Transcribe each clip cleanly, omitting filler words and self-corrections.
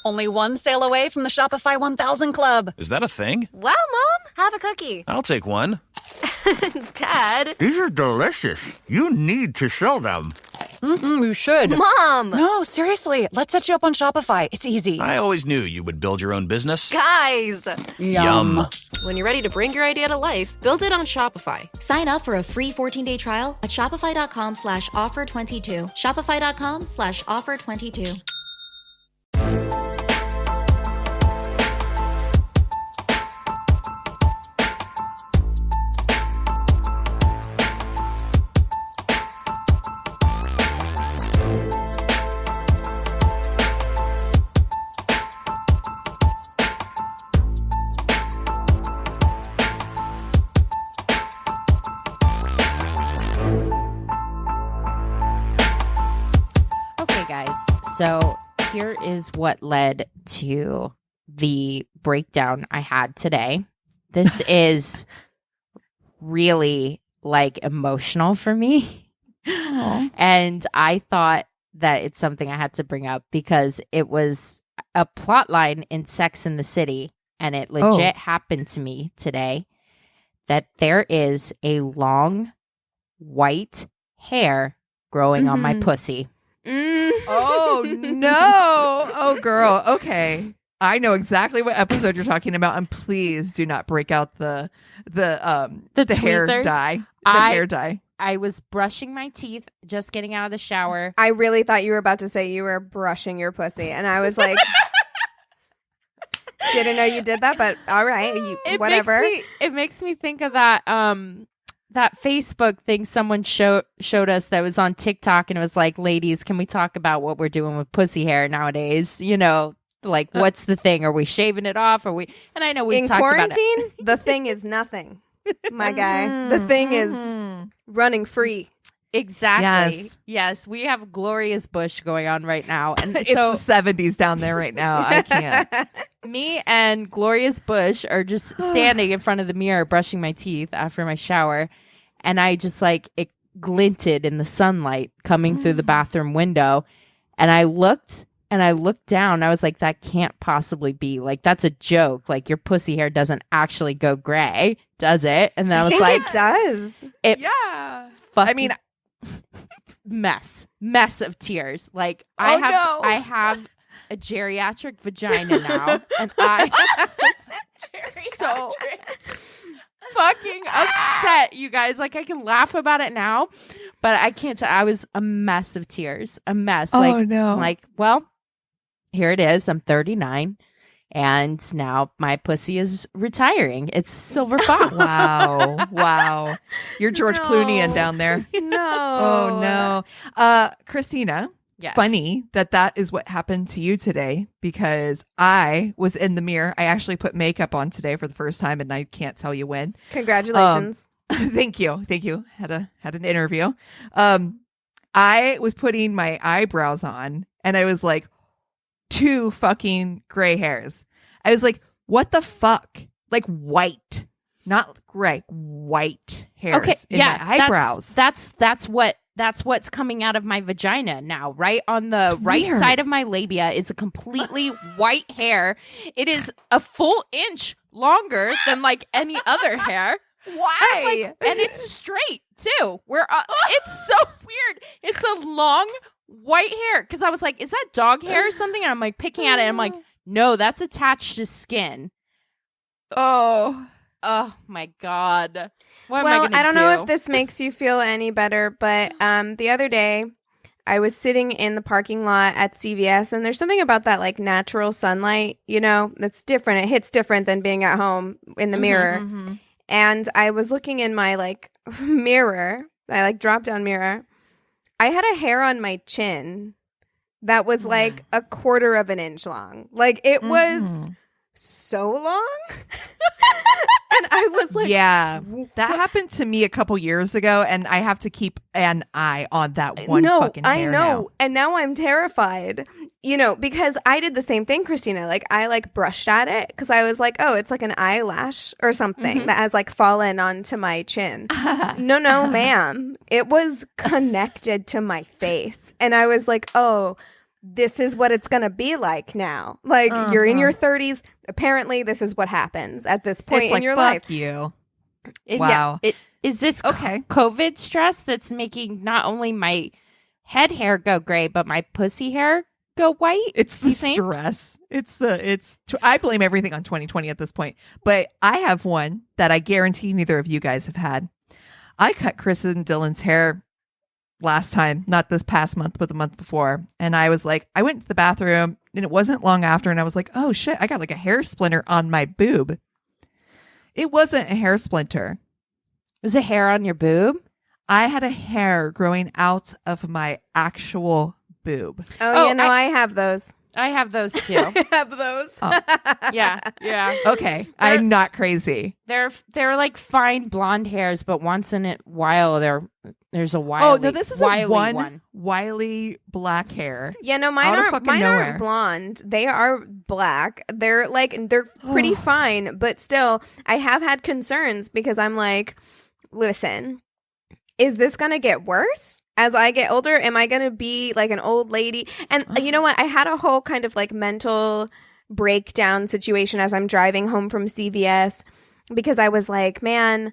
Only one sale away from the Shopify 1000 Club. Is that a thing? Wow, Mom, have a cookie. I'll take one. Dad. These are delicious. You need to sell them. You should. Mom. No, seriously. Let's set you up on Shopify. It's easy. I always knew you would build your own business. Guys. Yum. When you're ready to bring your idea to life, build it on Shopify. Sign up for a free 14-day trial at shopify.com/offer22. Shopify.com/offer22. So here is what led to the breakdown I had today. This is really like emotional for me. Aww. And I thought that it's something I had to bring up because it was a plot line in Sex and the City, and it legit happened to me today, that there is a long white hair growing on my pussy. Oh, no. Oh, girl. Okay. I know exactly what episode you're talking about, and please do not break out the hair dye. Hair dye. I was brushing my teeth, just getting out of the shower. I really thought you were about to say you were brushing your pussy, and I was like, didn't know you did that, but all right, whatever. It makes me think of that that Facebook thing someone showed us that was on TikTok, and it was like, ladies, can we talk about what we're doing with pussy hair nowadays? You know, like, what's the thing? Are we shaving it off? Are we? And I know we've talked about it. In quarantine, the thing is nothing, my guy. The thing is running free. Exactly. Yes, we have Glorious Bush going on right now. And it's the 70s down there right now. I can't. Me and Glorious Bush are just standing in front of the mirror brushing my teeth after my shower. And I just like, it glinted in the sunlight coming through the bathroom window. And I looked down. I was like, that can't possibly be. Like, that's a joke. Like, your pussy hair doesn't actually go gray, does it? And then I was like, it does. Yeah. I mean, mess of tears. Like, I have a geriatric vagina now, and I was so fucking upset, you guys. Like, I can laugh about it now, but I can't. I was a mess of tears. A mess. Like, well, here it is. I'm 39. And now my pussy is retiring. It's silver fox. Wow. You're George Clooney down there. No. Oh, no. Christina, yes. Funny that is what happened to you today, because I was in the mirror. I actually put makeup on today for the first time, and I can't tell you when. Congratulations. Thank you. Had an interview. I was putting my eyebrows on, and I was like, 2 fucking gray hairs. I was like, what the fuck? Like, white, not gray, white hairs in my eyebrows. That's what's coming out of my vagina now, right? On the right side of my labia is a completely white hair. It is a full inch longer than like any other hair. Why? And it's straight too. It's so weird. It's a long white hair, because I was like, is that dog hair or something? And I'm like picking at it, and I'm like, no, that's attached to skin. Oh my God. What am I gonna do? I don't know if this makes you feel any better, but the other day I was sitting in the parking lot at CVS, and there's something about that like natural sunlight, you know, that's different. It hits different than being at home in the mirror. Mm-hmm. And I was looking in my like mirror, I like drop down mirror. I had a hair on my chin that was like a quarter of an inch long. Like, it was so long. And I was like, yeah, that happened to me a couple years ago, and I have to keep an eye on that one fucking hair. I know. And now I'm terrified, you know, because I did the same thing, Christina. Like, I like brushed at it because I was like, oh, it's like an eyelash or something that has like fallen onto my chin. No, ma'am. It was connected to my face. And I was like, oh, this is what it's going to be like now. Like, you're in your 30s. Apparently, this is what happens at this point It's in like, your fuck life. you. Wow. Is this Okay. COVID stress that's making not only my head hair go gray, but my pussy hair go white? It's Do the you think? stress. I blame everything on 2020 at this point. But I have one that I guarantee neither of you guys have had. I cut Chris and Dylan's hair last time, not this past month, but the month before. And I was like, I went to the bathroom and it wasn't long after. And I was like, oh shit, I got like a hair splinter on my boob. It wasn't a hair splinter. Was it hair on your boob? I had a hair growing out of my actual boob. Oh, I have those. I have those too. I have those. Oh. Yeah. Okay. I'm not crazy. They're like fine blonde hairs, but once in a while there's a wily. Oh, no, this is a one. wily black hair. Yeah, no, mine Out of aren't. fucking Mine nowhere. aren't blonde. They are black. They're pretty fine, but still, I have had concerns because I'm like, listen, is this gonna get worse as I get older? Am I gonna be like an old lady? And you know what? I had a whole kind of like mental breakdown situation as I'm driving home from CVS because I was like, man,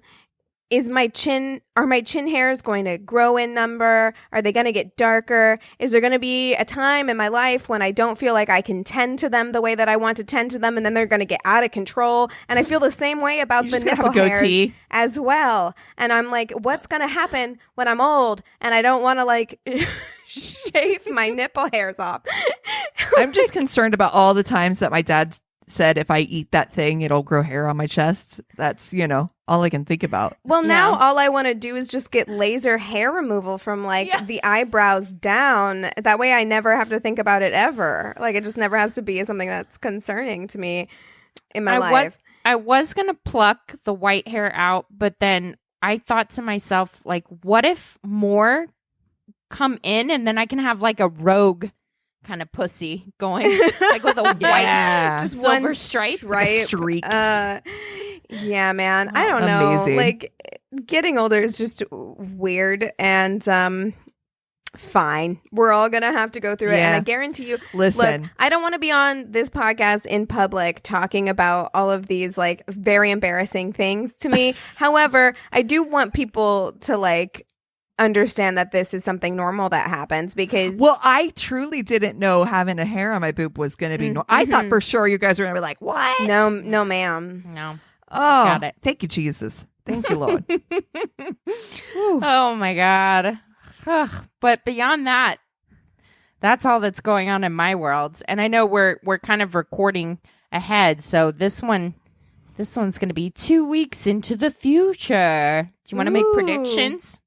are my chin hairs going to grow in number? Are they going to get darker? Is there going to be a time in my life when I don't feel like I can tend to them the way that I want to tend to them, and then they're going to get out of control? And I feel the same way about the nipple hairs as well. And I'm like, what's going to happen when I'm old and I don't want to like shave my nipple hairs off? I'm just concerned about all the times that my dad said if I eat that thing, it'll grow hair on my chest. That's, all I can think about. Well, now all I want to do is just get laser hair removal from the eyebrows down. That way I never have to think about it ever. Like, it just never has to be something that's concerning to me in my life. I was going to pluck the white hair out, but then I thought to myself, like, what if more come in and then I can have like a rogue kind of pussy going like with a white just silver one stripe. Like a streak. Yeah, man. I don't know. Amazing. Like, getting older is just weird and fine. We're all going to have to go through it. And I guarantee you, listen, look, I don't want to be on this podcast in public talking about all of these like very embarrassing things to me. However, I do want people to like understand that this is something normal that happens because I truly didn't know having a hair on my boob was going to be normal. I thought for sure you guys were going to be like, what? No, ma'am. No. Oh, Got it. Thank you, Jesus. Thank you, Lord. Oh my God. Ugh. But beyond that, that's all that's going on in my world. And I know we're kind of recording ahead, so this one's going to be 2 weeks into the future. Do you want to make predictions?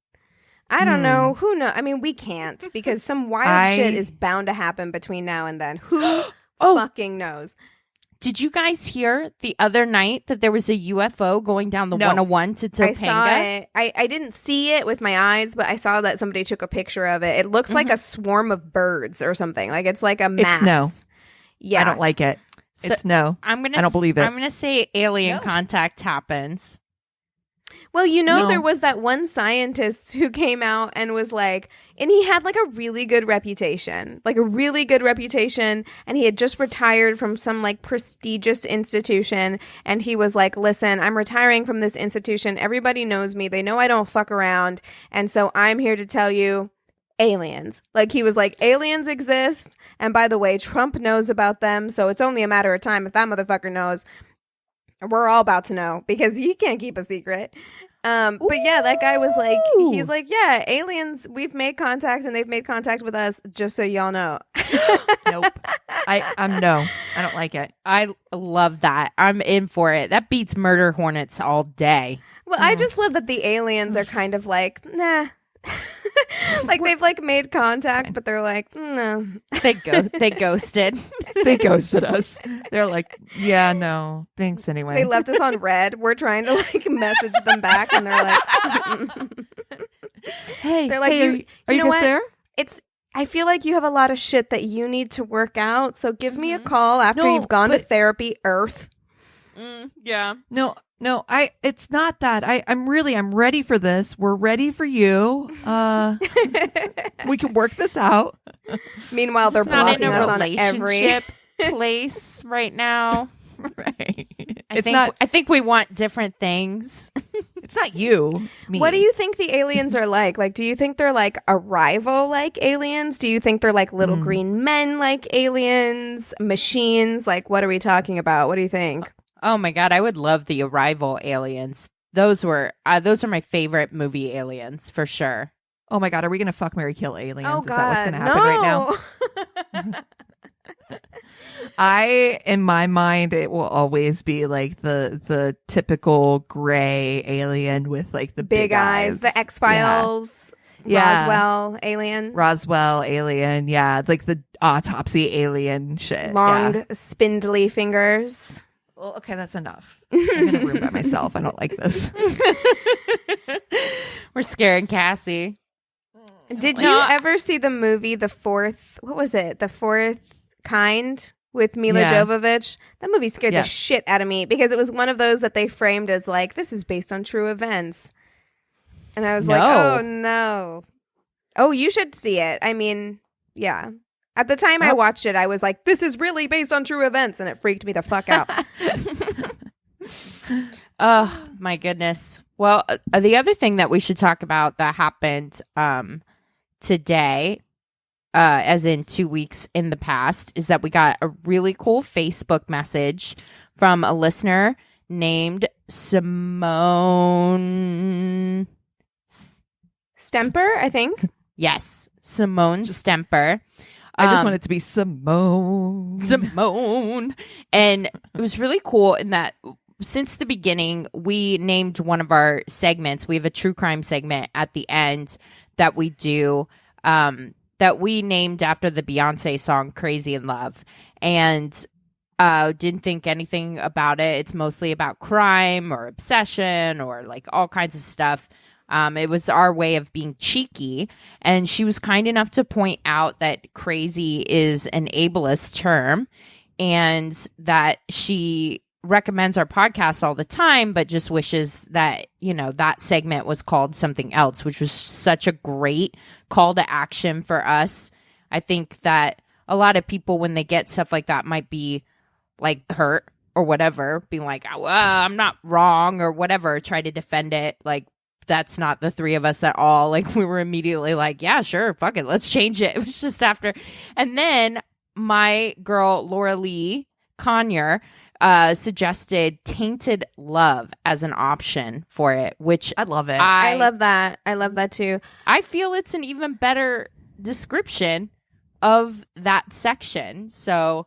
I don't know. Who knows? I mean, we can't because some wild shit is bound to happen between now and then. Who fucking knows? Did you guys hear the other night that there was a UFO going down the 101 to Topanga? I saw it. I didn't see it with my eyes, but I saw that somebody took a picture of it. It looks like a swarm of birds or something. Like it's like a mass. It's no. Yeah. I don't like it. So it's no. I don't believe it. I'm going to say alien contact happens. Well, there was that one scientist who came out and was like, and he had like a really good reputation, and he had just retired from some like prestigious institution, and he was like, listen, I'm retiring from this institution. Everybody knows me. They know I don't fuck around, and so I'm here to tell you aliens. Like, he was like, aliens exist, and by the way, Trump knows about them, so it's only a matter of time if that motherfucker knows. We're all about to know because he can't keep a secret. But yeah, that guy was like, he's like, yeah, aliens, we've made contact and they've made contact with us, just so y'all know. Nope. I'm no. I don't like it. I love that. I'm in for it. That beats murder hornets all day. Well, I just love that the aliens are kind of like, nah. Like they've like made contact, but they're like, no. They ghosted. They ghosted us. They're like, yeah, no, thanks anyway. They left us on red. We're trying to like message them back, and they're like, hey, they're like, are you guys there? I feel like you have a lot of shit that you need to work out. So give me a call after you've gone to therapy, Earth. Yeah. No, No, it's not that. I'm ready for this. We're ready for you. We can work this out. Meanwhile, they're Just not blocking in a us on every. relationship place right now. Right. I think we want different things. It's not you. It's me. What do you think the aliens are like? Like, do you think they're like Arrival like aliens? Do you think they're like little green men like aliens? Machines? Like, what are we talking about? What do you think? Oh my God, I would love the Arrival aliens. Those are my favorite movie aliens for sure. Oh my God, are we gonna fuck, marry, kill aliens? Oh Is that what's God, gonna happen right now? In my mind, it will always be like the typical gray alien with like the big eyes, the X-Files, Yeah. Roswell alien, yeah, like the autopsy alien shit. long spindly fingers. Well, okay, that's enough. I'm in a room by myself. I don't like this. We're scaring Cassie. Did you ever see the movie The Fourth Kind with Mila Yeah. Jovovich? That movie scared the shit out of me because it was one of those that they framed as like, this is based on true events. And I was like, oh no. Oh, you should see it. I mean, yeah. At the time I watched it, I was like, this is really based on true events. And it freaked me the fuck out. Oh my goodness. Well, the other thing that we should talk about that happened today, as in 2 weeks in the past, is that we got a really cool Facebook message from a listener named Simone Stemper, I think. Yes, Simone Stemper. I just want it to be Simone. Simone. And it was really cool in that since the beginning, we named one of our segments. We have a true crime segment at the end that we do that we named after the Beyonce song Crazy in Love. And didn't think anything about it. It's mostly about crime or obsession or like all kinds of stuff. It was our way of being cheeky. And she was kind enough to point out that crazy is an ableist term and that she recommends our podcast all the time, but just wishes that, you know, that segment was called something else, which was such a great call to action for us. I think that a lot of people, when they get stuff like that, might be like hurt or whatever, being like, oh, I'm not wrong or whatever, try to defend it. Like, that's not the three of us at all. Like, we were immediately like, yeah, sure, fuck it, let's change it. It was just after. And then my girl, Laura Lee Conyer, suggested Tainted Love as an option for it, which I love it. I love that. I love that too. I feel it's an even better description of that section. So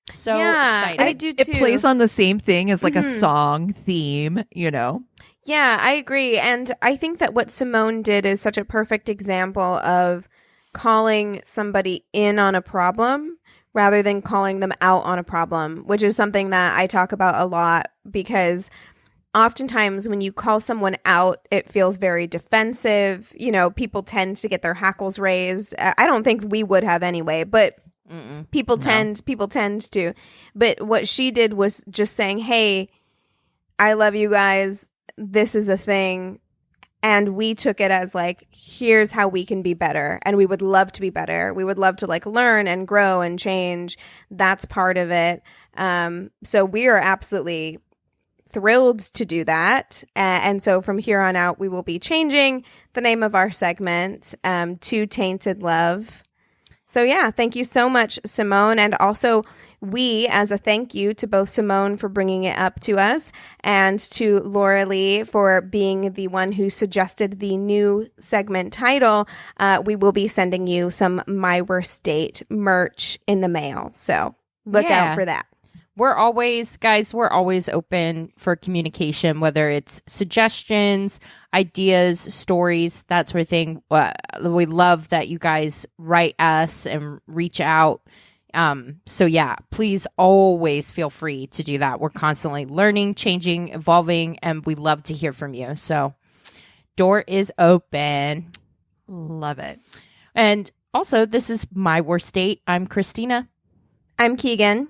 Yeah, excited. I do too. It plays on the same thing as like a song theme, you know? Yeah, I agree. And I think that what Simone did is such a perfect example of calling somebody in on a problem rather than calling them out on a problem, which is something that I talk about a lot because oftentimes when you call someone out, it feels very defensive. You know, people tend to get their hackles raised. I don't think we would have anyway, but people tend to. But what she did was just saying, hey, I love you guys. This is a thing. And we took it as like, here's how we can be better. And we would love to be better. We would love to like learn and grow and change. That's part of it. So we are absolutely thrilled to do that. And so from here on out, we will be changing the name of our segment to Tainted Love. So yeah, thank you so much, Simone. And also we, as a thank you to both Simone for bringing it up to us and to Laura Lee for being the one who suggested the new segment title, we will be sending you some My Worst Date merch in the mail. So look out for that. We're always open for communication, whether it's suggestions, ideas, stories, that sort of thing. We love that you guys write us and reach out. So yeah, please always feel free to do that. We're constantly learning, changing, evolving, and we love to hear from you. So door is open. Love it. And also, this is My Worst Date. I'm Christina. I'm Keegan.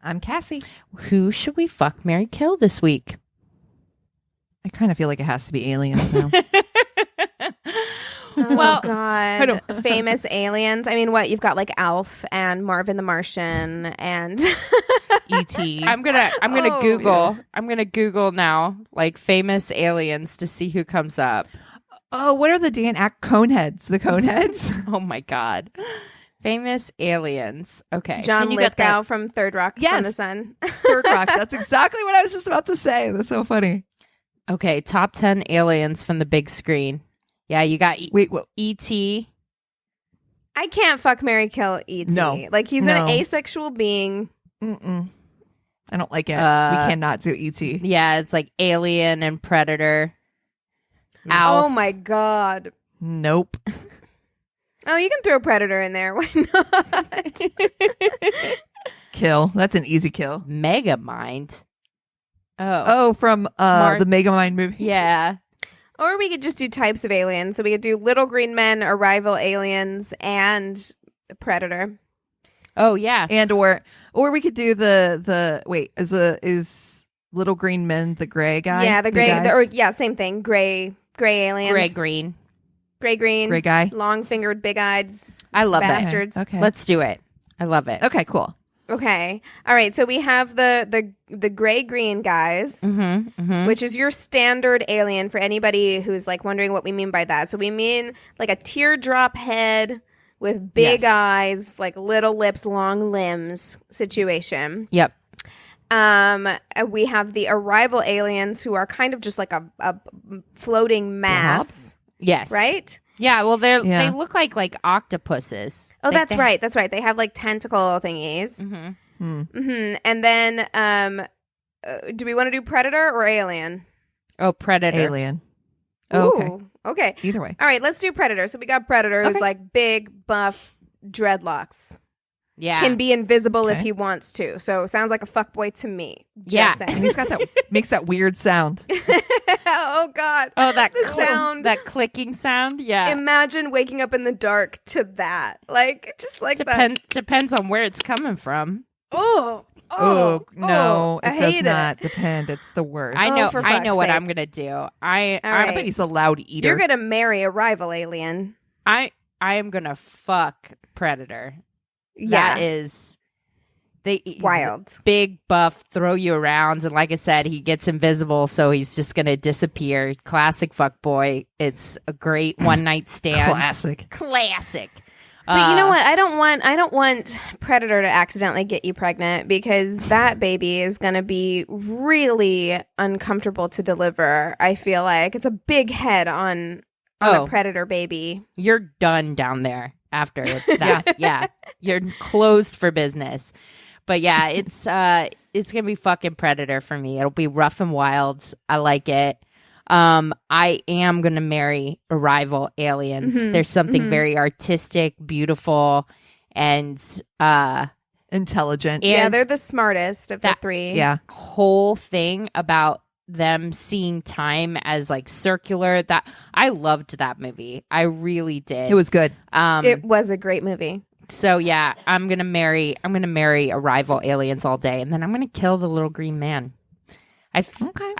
I'm Cassie. Who should we fuck, marry, kill this week? I kind of feel like it has to be aliens now. Oh, Well, God. Famous aliens. I mean, what? You've got like Alf and Marvin the Martian and E.T. I'm gonna Oh, Google. I'm gonna Google now, like famous aliens, to see who comes up. Oh, what are the Dan Ack Coneheads? The Coneheads? Oh my god, famous aliens. Okay, John And you got Lithgow that- from Third Rock from Yes. the Sun. Third Rock. That's exactly what I was just about to say. That's so funny. okay. Top 10 aliens from the big screen. Yeah, you got Wait, what? E.T. I can't fuck, marry, kill E.T. No. Like, he's No. an asexual being. Mm-mm. I don't like it. Uh, We cannot do E.T. Yeah, it's like Alien and Predator. Alf. Oh, my God. Nope. Oh, you can throw Predator in there. Why not? Kill. That's an easy kill. Megamind. Oh, Oh, from the Megamind movie. yeah. Or we could just do types of aliens. So we could do little green men, arrival aliens, and Predator. Oh, yeah. And or we could do the wait, is Little Green Men the gray guy? Yeah, the gray, guys? same thing. Gray aliens. Gray green. Gray green. Gray guy. Long fingered, big eyed I love bastards. Okay. Let's do it. I love it. Okay, cool. Okay. All right. So we have the gray green guys, Mm-hmm. which is your standard alien for anybody who's like wondering what we mean by that. So we mean like a teardrop head with big Yes. eyes, like little lips, long limbs situation. Yep. We have the arrival aliens who are kind of just like a floating mass, Yes. right? Yeah. Well, Yeah. they look like octopuses. Oh, Like that's they- right. That's right. They have like tentacle thingies. Mhm. And then, do we want to do Predator or Alien? Oh, Predator. Alien. Oh, okay. Ooh, okay. Either way. All right, let's do Predator. So we got Predator who's Okay. like big, buff, dreadlocks. Yeah. Can be invisible if Okay. he wants to. So sounds like a fuckboy to me. Just Yeah. saying. And he's got that makes that weird sound. Oh, God. Oh, that The sound. that clicking sound. Yeah. Imagine waking up in the dark to that. Like, just like that. Depends on where it's coming from. Oh, Oh, no, I it does hate not depend. It's the worst. I Oh, know. for I fuck's know what sake. I'm gonna do. All I right. bet he's a loud eater. You're going to marry a rival alien. I am gonna fuck Predator. Yeah. That is he's Wild. big buff, throw you around, and like I said, he gets invisible, so he's just gonna disappear. Classic fuck boy. It's a great one night stand. Classic. But you know what? I don't want Predator to accidentally get you pregnant because that baby is going to be really uncomfortable to deliver. I feel like it's a big head on Oh. a Predator baby. You're done down there after that. Yeah. You're closed for business. But yeah, it's gonna be fucking Predator for me. It'll be rough and wild. I like it. I am gonna marry arrival aliens. There's something very artistic, beautiful, and Intelligent. Yeah, And they're the smartest of the that- three. Yeah. whole thing about them seeing time as like circular. That I loved that movie. I really did. It was good. It was a great movie. So yeah, I'm gonna marry arrival aliens all day, and then I'm gonna kill the little green man. I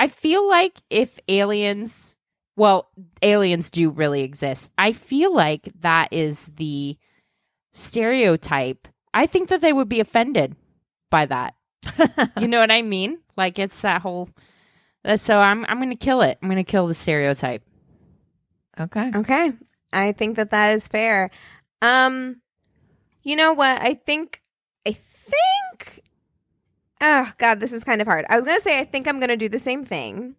feel like if aliens do really exist. I feel like that is the stereotype. I think that they would be offended by that. You know what I mean? Like it's that whole. So I'm gonna kill it. I'm gonna kill the stereotype. Okay. Okay. I think that is fair. You know what? I think oh God, this is kind of hard. I was going to say I think I'm going to do the same thing.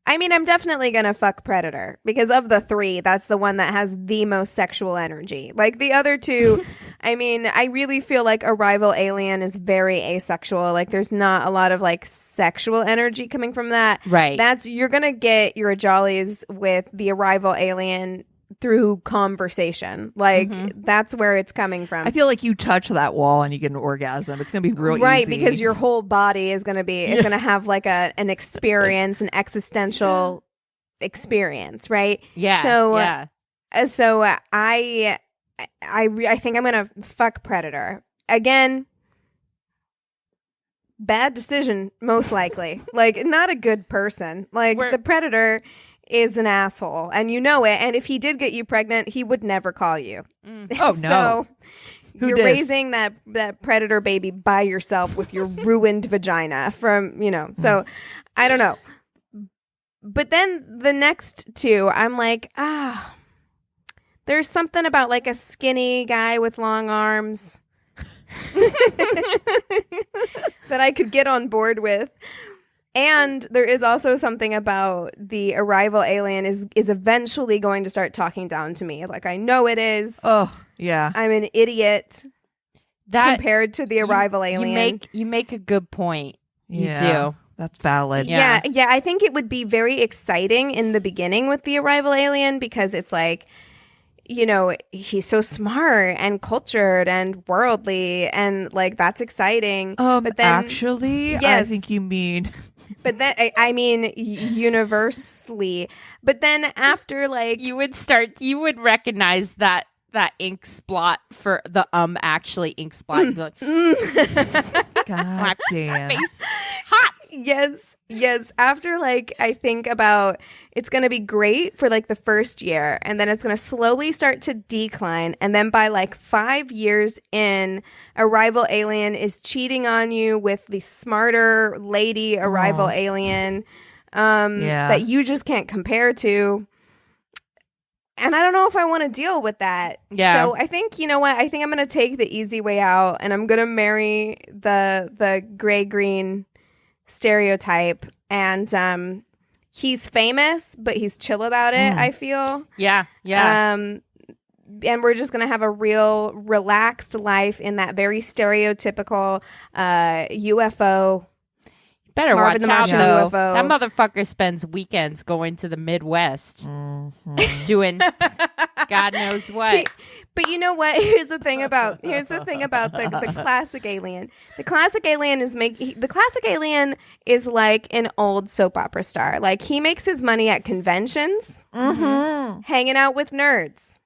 I mean, I'm definitely going to fuck Predator because of the three, that's the one that has the most sexual energy. Like the other two, I mean, I really feel like Arrival Alien is very asexual. Like there's not a lot of like sexual energy coming from that. Right. You're going to get your jollies with the Arrival Alien through conversation. Like that's where it's coming from. I feel like you touch that wall and you get an orgasm. It's gonna be real right, easy. because your whole body is going to be it's going to have like an experience, an existential experience, right? Yeah. So yeah. I think I'm going to fuck Predator again. bad decision, most likely. Like, not a good person. Like, the predator is an asshole, and you know it. And if he did get you pregnant, he would never call you. Oh, no. So you're dis? raising that predator baby by yourself with your ruined vagina from, So I don't know. But then the next two, I'm like, there's something about like a skinny guy with long arms that I could get on board with. And there is also something about the arrival alien is eventually going to start talking down to me. Like, I know it is. Oh, yeah. I'm an idiot compared to the arrival alien. You make a good point. You Yeah. do. That's valid. Yeah, I think it would be very exciting in the beginning with the arrival alien because it's like, he's so smart and cultured and worldly and like that's exciting. But then, actually, yes. I think you mean. But then I mean universally. But then after like you would recognize that ink splot for the actually ink splot. You'd be like, God damn. face hot. Yes. After like I think about it's going to be great for like the first year and then it's going to slowly start to decline. And then by like 5 years in, arrival alien is cheating on you with the smarter lady arrival alien that you just can't compare to. And I don't know if I want to deal with that. Yeah. So I think, you know what? I think I'm going to take the easy way out and I'm going to marry the gray-green stereotype. And he's famous, but he's chill about it, I feel. Yeah. And we're just going to have a real relaxed life in that very stereotypical UFO. Better Marvin watch the out, Martian though. UFO. That motherfucker spends weekends going to the Midwest doing God knows what. But you know what? Here's the thing about the classic alien. The classic alien is like an old soap opera star. Like he makes his money at conventions, hanging out with nerds.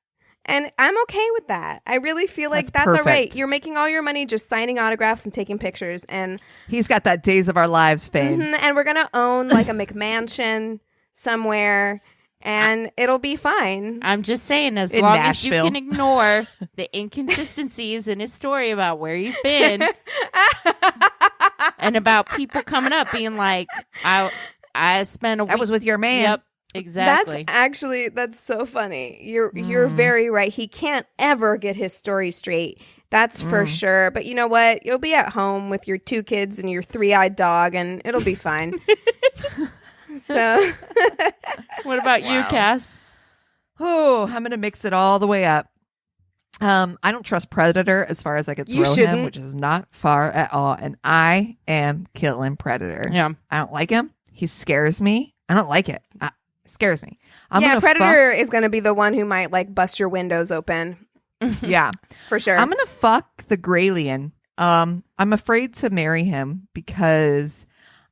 And I'm okay with that. I really feel like that's all right. perfect. You're making all your money just signing autographs and taking pictures. And He's got that Days of Our Lives fame. and we're going to own like a McMansion somewhere and it'll be fine. I'm just saying, as In long as you Nashville. can ignore the inconsistencies in his story about where he's been and about people coming up being like, I spent a week. I was with your man. Yep, exactly. That's so funny. You're very right. He can't ever get his story straight. That's for sure. But you know what? You'll be at home with your 2 kids and your 3-eyed dog and it'll be fine. So What about you, Cass? Oh, I'm going to mix it all the way up. I don't trust Predator as far as I could You throw him, shouldn't. which is not far at all. And I am killing Predator. Yeah. I don't like him. He scares me. I don't like it. It scares me. yeah, Predator is going to be the one who might like bust your windows open Yeah. for sure. I'm going to fuck the Graylien. I'm afraid to marry him because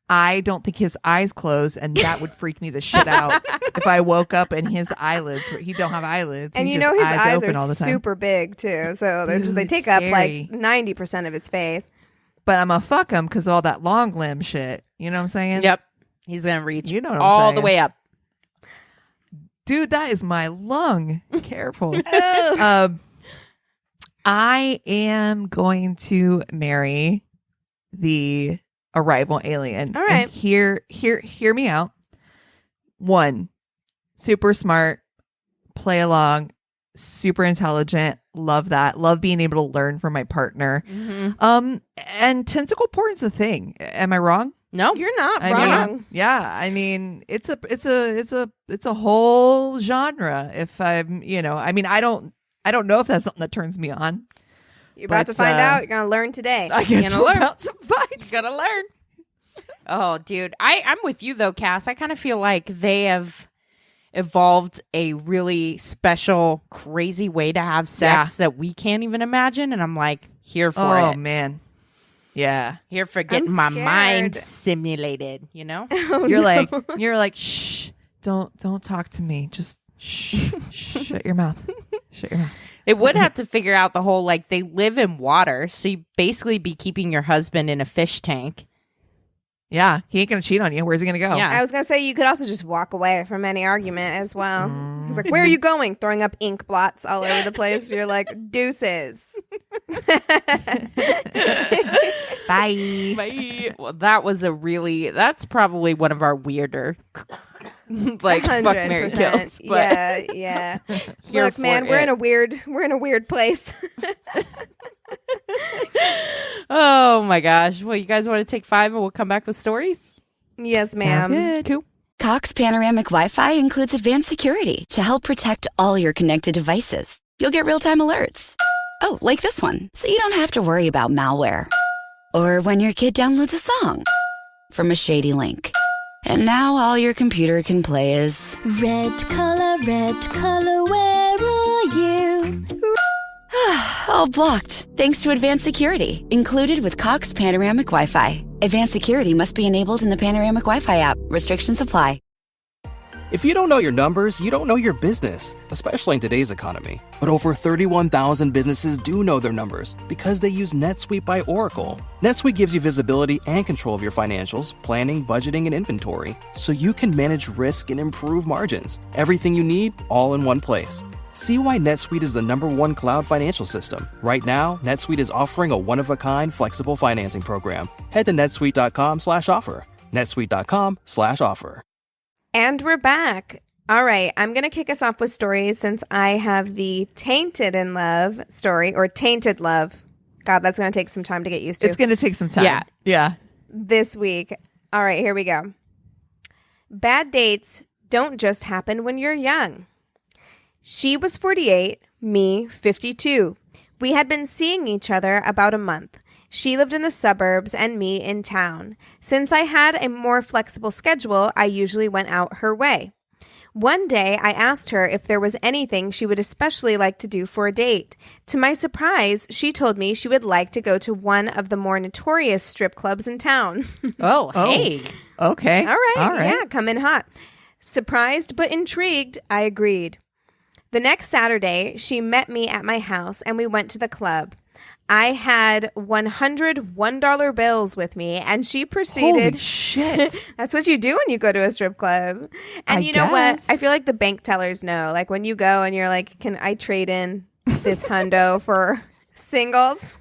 I don't think his eyes close, and that would freak me the shit out if I woke up and his eyelids, he don't have eyelids. and He's you just know his eyes open all are the time. super big too, so they Dude, take up scary. like 90% of his face. But I'm gonna fuck him because all that long limb shit. You know what I'm saying? Yep. He's going to reach You know what I'm all saying. the way up. Dude, that is my lung. Careful. I am going to marry the arrival alien. All right. And hear me out. 1, super smart, play along, super intelligent. Love that. Love being able to learn from my partner. And tentacle porn is a thing. Am I wrong? No. You're not I wrong. mean, yeah. I mean, it's a whole genre. If I'm, I mean, I don't know if that's something that turns me on. You're about to But, find out. You're going to learn today. I guess gonna we're learn. about to find. Gotta learn. Oh, dude. I'm with you, though, Cass. I kind of feel like they have evolved a really special, crazy way to have sex that we can't even imagine. And I'm like, here for Oh it. man, yeah. Here for getting my scared. mind simulated, you know? You're like, shh, don't talk to me. Just shh, shut your mouth. Shut your mouth. They would have to figure out the whole, like, they live in water. So you basically be keeping your husband in a fish tank. Yeah, he ain't gonna cheat on you. Where's he gonna go? Yeah. I was gonna say you could also just walk away from any argument as well. He's like, "Where are you going?" Throwing up ink blots all over the place. You're like, "Deuces." Bye. Bye. Well, that's probably one of our weirder like fuck, marry, 100%. kills. But Yeah. here Look, man, for we're it. in a weird place. Oh my gosh. Well, you guys want to take 5 and we'll come back with stories? Yes, ma'am. Cool. Cox Panoramic Wi-Fi includes advanced security to help protect all your connected devices. You'll get real-time alerts. Oh, like this one, so you don't have to worry about malware. Or when your kid downloads a song from a shady link. And now all your computer can play is... Red color, where are you? all blocked, thanks to advanced security, included with Cox Panoramic Wi-Fi. Advanced security must be enabled in the Panoramic Wi-Fi app. Restrictions apply. If you don't know your numbers, you don't know your business, especially in today's economy. But over 31,000 businesses do know their numbers because they use NetSuite by Oracle. NetSuite gives you visibility and control of your financials, planning, budgeting, and inventory, so you can manage risk and improve margins. Everything you need, all in one place. See why NetSuite is the #1 cloud financial system. Right now, NetSuite is offering a one-of-a-kind flexible financing program. Head to netsuite.com/offer. netsuite.com/offer. And we're back. All right, I'm going to kick us off with stories since I have the Tainted in Love story, or Tainted Love. God, that's going to take some time to get used to. It's going to take some time. Yeah. This week. All right, here we go. Bad dates don't just happen when you're young. She was 48, me 52. We had been seeing each other about a month. She lived in the suburbs and me in town. Since I had a more flexible schedule, I usually went out her way. One day, I asked her if there was anything she would especially like to do for a date. To my surprise, she told me she would like to go to one of the more notorious strip clubs in town. Oh, hey. Okay. All right. Yeah, come in hot. Surprised but intrigued, I agreed. The next Saturday, she met me at my house and we went to the club. I had $101 bills with me, and she proceeded. Holy shit. That's what you do when you go to a strip club. And you know what? I feel like the bank tellers know. Like when you go and you're like, can I trade in this hundo for singles?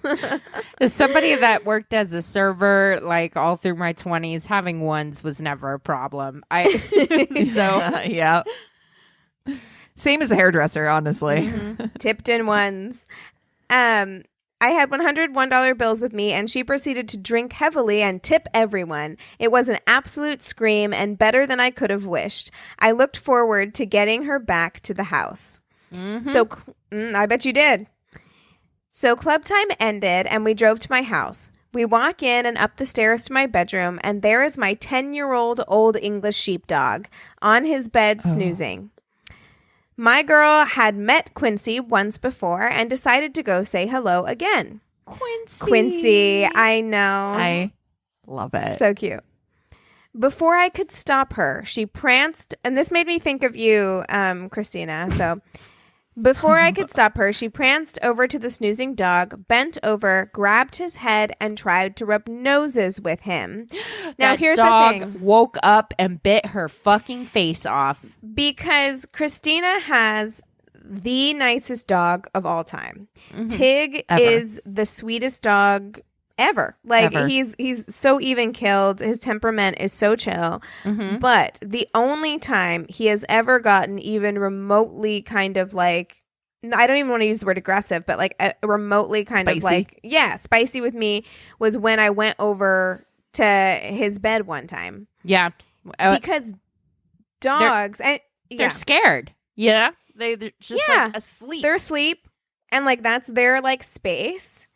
As somebody that worked as a server, like all through my 20s, having ones was never a problem. Yeah. Same as a hairdresser, honestly. Tipped in ones. I had $101 bills with me, and she proceeded to drink heavily and tip everyone. It was an absolute scream and better than I could have wished. I looked forward to getting her back to the house. So I bet you did. So club time ended, and we drove to my house. We walk in and up the stairs to my bedroom, and there is my 10-year-old old English sheepdog on his bed snoozing. My girl had met Quincy once before and decided to go say hello again. Quincy, I know. I love it. So cute. Before I could stop her, she pranced, and this made me think of you, Christina. So before I could stop her, she pranced over to the snoozing dog, bent over, grabbed his head, and tried to rub noses with him. Now, here's the thing. Woke up and bit her fucking face off. Because Christina has the nicest dog of all time. Tig is the sweetest dog ever. Like he's so even keeled. His temperament is so chill. But the only time he has ever gotten even remotely kind of like, I don't even want to use the word aggressive, but like a remotely kind of like, spicy with me was when I went over to his bed one time. Yeah. Because dogs, they're scared. Yeah. They're just like asleep. They're asleep. And like that's their like space.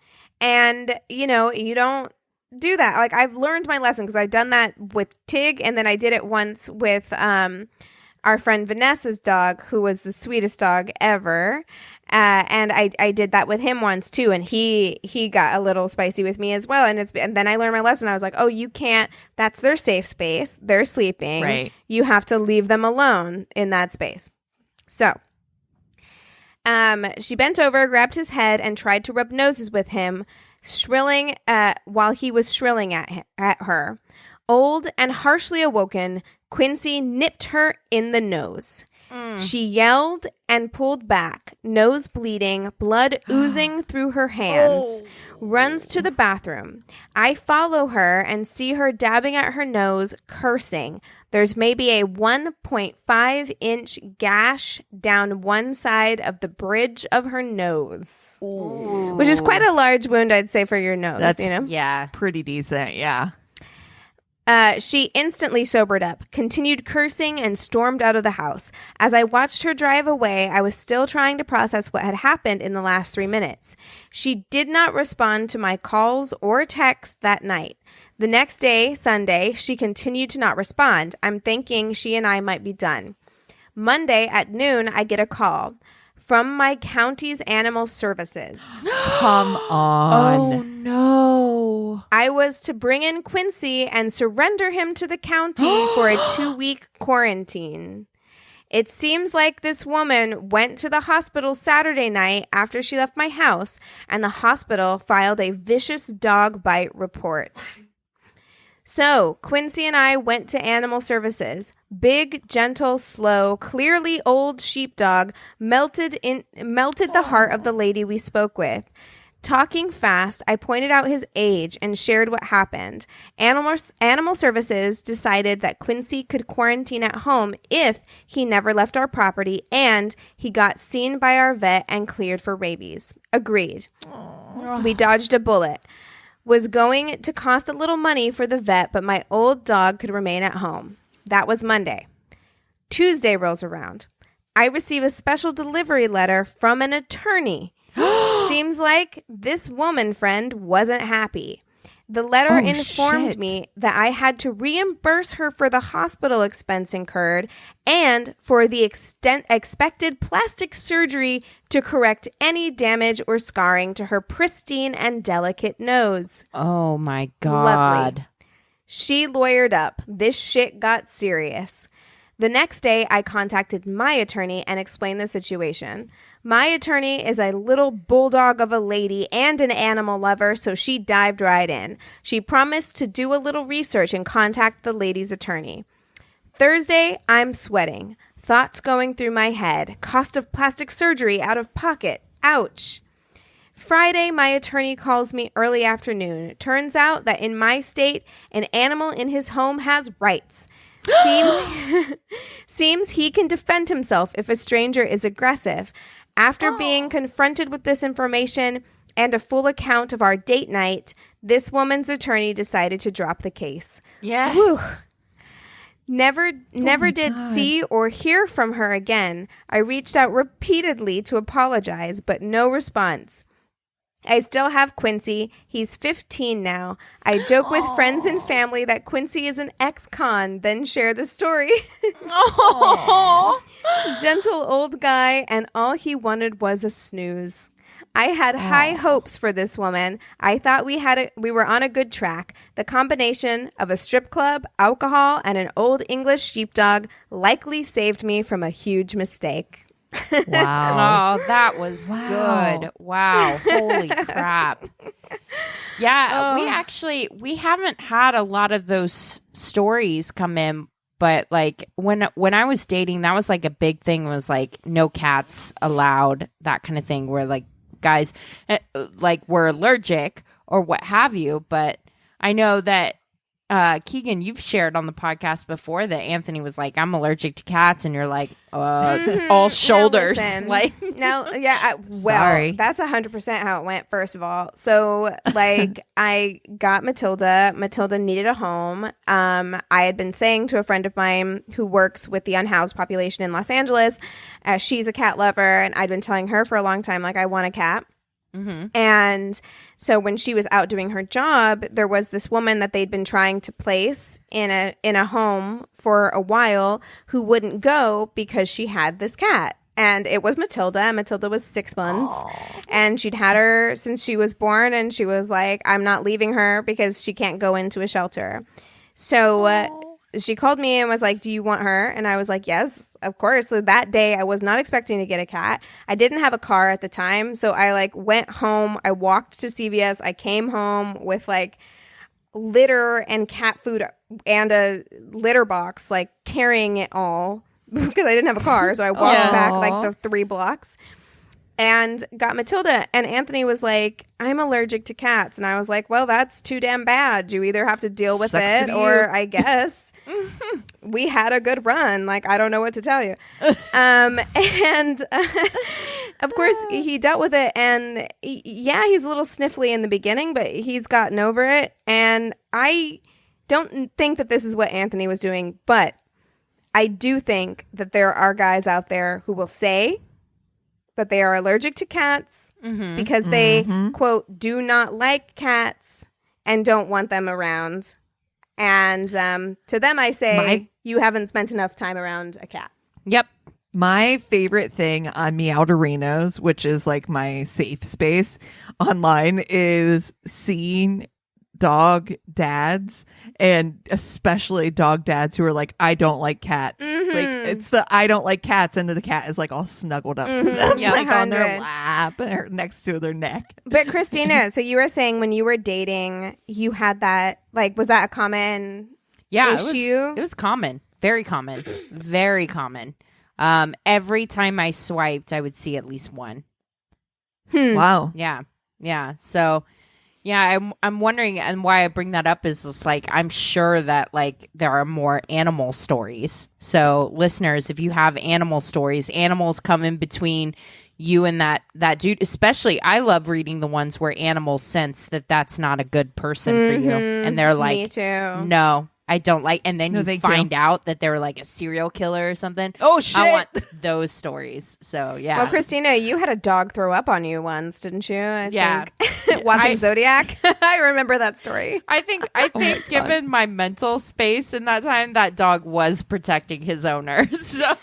And, you know, you don't do that. Like I've learned my lesson because I've done that with Tig. And then I did it once with our friend Vanessa's dog, who was the sweetest dog ever. And I did that with him once too. And he got a little spicy with me as well. And then I learned my lesson. I was like, oh, you can't, that's their safe space. They're sleeping. Right. You have to leave them alone in that space. So she bent over, grabbed his head, and tried to rub noses with him, shrilling while he was shrilling at her. Old and harshly awoken, Quincy nipped her in the nose. She yelled and pulled back, nose bleeding, blood oozing through her hands. Runs to the bathroom. I follow her and see her dabbing at her nose, cursing. There's maybe a 1.5-inch gash down one side of the bridge of her nose. Ooh. Which is quite a large wound, I'd say, for your nose. That's, yeah, pretty decent. Yeah. She instantly sobered up, continued cursing, and stormed out of the house. As I watched her drive away, I was still trying to process what had happened in the last 3 minutes. She did not respond to my calls or texts that night. The next day, Sunday, she continued to not respond. I'm thinking she and I might be done. Monday at noon, I get a call from my county's animal services. Come on. Oh, no. I was to bring in Quincy and surrender him to the county for a 2-week quarantine. It seems like this woman went to the hospital Saturday night after she left my house, and the hospital filed a vicious dog bite report. So, Quincy and I went to animal services. Big, gentle, slow, clearly old sheepdog melted the heart of the lady we spoke with. Talking fast, I pointed out his age and shared what happened. Animal services decided that Quincy could quarantine at home if he never left our property and he got seen by our vet and cleared for rabies. Agreed. We dodged a bullet. Was going to cost a little money for the vet, but my old dog could remain at home. That was Monday. Tuesday rolls around. I receive a special delivery letter from an attorney. Seems like this woman friend wasn't happy. The letter informed me that I had to reimburse her for the hospital expense incurred and for the expected plastic surgery to correct any damage or scarring to her pristine and delicate nose. Oh, my God. Lovely. She lawyered up. This shit got serious. The next day, I contacted my attorney and explained the situation. My attorney is a little bulldog of a lady and an animal lover, so she dived right in. She promised to do a little research and contact the lady's attorney. Thursday, I'm sweating. Thoughts going through my head. Cost of plastic surgery out of pocket. Ouch. Friday, my attorney calls me early afternoon. Turns out that in my state, an animal in his home has rights. Seems he can defend himself if a stranger is aggressive. After being confronted with this information and a full account of our date night, this woman's attorney decided to drop the case. Yes. Whew. Never did see or hear from her again. I reached out repeatedly to apologize, but no response. I still have Quincy. He's 15 now. I joke with friends and family that Quincy is an ex-con, then share the story. Gentle old guy, and all he wanted was a snooze. I had high hopes for this woman. I thought we were on a good track. The combination of a strip club, alcohol, and an old English sheepdog likely saved me from a huge mistake. Wow. Oh, that was good. Wow. Holy crap. Yeah, we haven't had a lot of those stories come in, but like when I was dating, that was like a big thing, was like no cats allowed, that kind of thing, where like guys like were allergic or what have you. But I know that Keegan, you've shared on the podcast before that Anthony was like, I'm allergic to cats, and you're like, all shoulders. Sorry. That's 100% how it went, first of all. So like I got Matilda needed a home. I had been saying to a friend of mine who works with the unhoused population in Los Angeles, she's a cat lover, and I'd been telling her for a long time, like, I want a cat. Mm-hmm. And so when she was out doing her job, there was this woman that they'd been trying to place in a home for a while who wouldn't go because she had this cat. And it was Matilda. Matilda was 6 months. Aww. And she'd had her since she was born. And she was like, I'm not leaving her because she can't go into a shelter. So she called me and was like, do you want her? And I was like, yes, of course. So that day I was not expecting to get a cat. I didn't have a car at the time. So I like went home. I walked to CVS. I came home with like litter and cat food and a litter box, like carrying it all because I didn't have a car. So I walked back like the 3 blocks and got Matilda. And Anthony was like, I'm allergic to cats. And I was like, well, that's too damn bad. You either have to deal with it or I guess we had a good run. Like, I don't know what to tell you. Of course, he dealt with it. And he's a little sniffly in the beginning, but he's gotten over it. And I don't think that this is what Anthony was doing, but I do think that there are guys out there who will say that they are allergic to cats because they, quote, do not like cats and don't want them around. And to them, I say, you haven't spent enough time around a cat. Yep. My favorite thing on Meowderinos, which is like my safe space online, is seeing dog dads, and especially dog dads who are like, I don't like cats. Like, it's the I don't like cats, and the cat is like all snuggled up to them, like on their lap or next to their neck. But Christina, so you were saying when you were dating, you had that, like, was that a common issue? It was common. Very common. Very common. Every time I swiped, I would see at least one. Wow. Yeah. So, yeah, I'm wondering, and why I bring that up is just like, I'm sure that like there are more animal stories. So listeners, if you have animal stories, animals come in between you and that dude. Especially, I love reading the ones where animals sense that that's not a good person for you, and they're like, me too. No, I don't like, and then you find out that they're like a serial killer or something. Oh shit! I want those stories. So yeah. Well, Christina, you had a dog throw up on you once, didn't you? I think. Watching Zodiac. I remember that story. I think given my mental space in that time, that dog was protecting his owner. So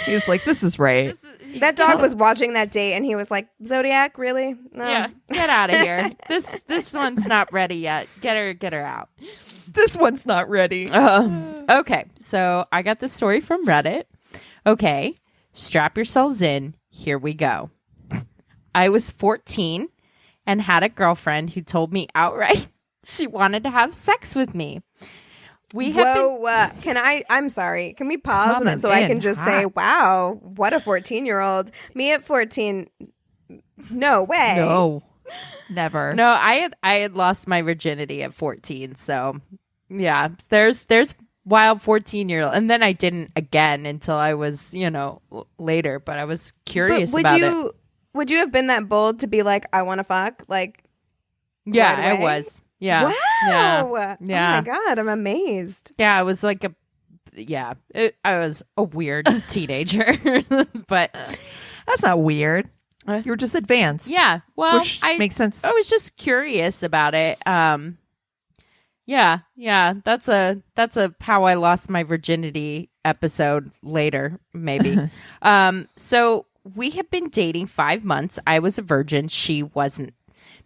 he's like, this is right. That dog was watching that date, and he was like, "Zodiac, really? No. Yeah, get out of here. This one's not ready yet. Get her out. This one's not ready." Okay, so I got this story from Reddit. Okay, strap yourselves in. Here we go. I was 14 and had a girlfriend who told me outright she wanted to have sex with me. I'm sorry. Can we pause so I can just say, wow, what a 14-year-old. Me at 14, no way. No, never. No, I had lost my virginity at 14. So yeah, there's wild 14-year-old. And then I didn't again until I was, later, but I was curious about it. Would you have been that bold to be like, I want to fuck? Like, yeah, right away? I was. Yeah. Wow. Yeah. Oh my God. I'm amazed. Yeah. I was like I was a weird teenager, but that's not weird. You were just advanced. Yeah. Well, which makes sense. I was just curious about it. Yeah. That's a how I lost my virginity episode later, maybe. So we had been dating 5 months. I was a virgin. She wasn't.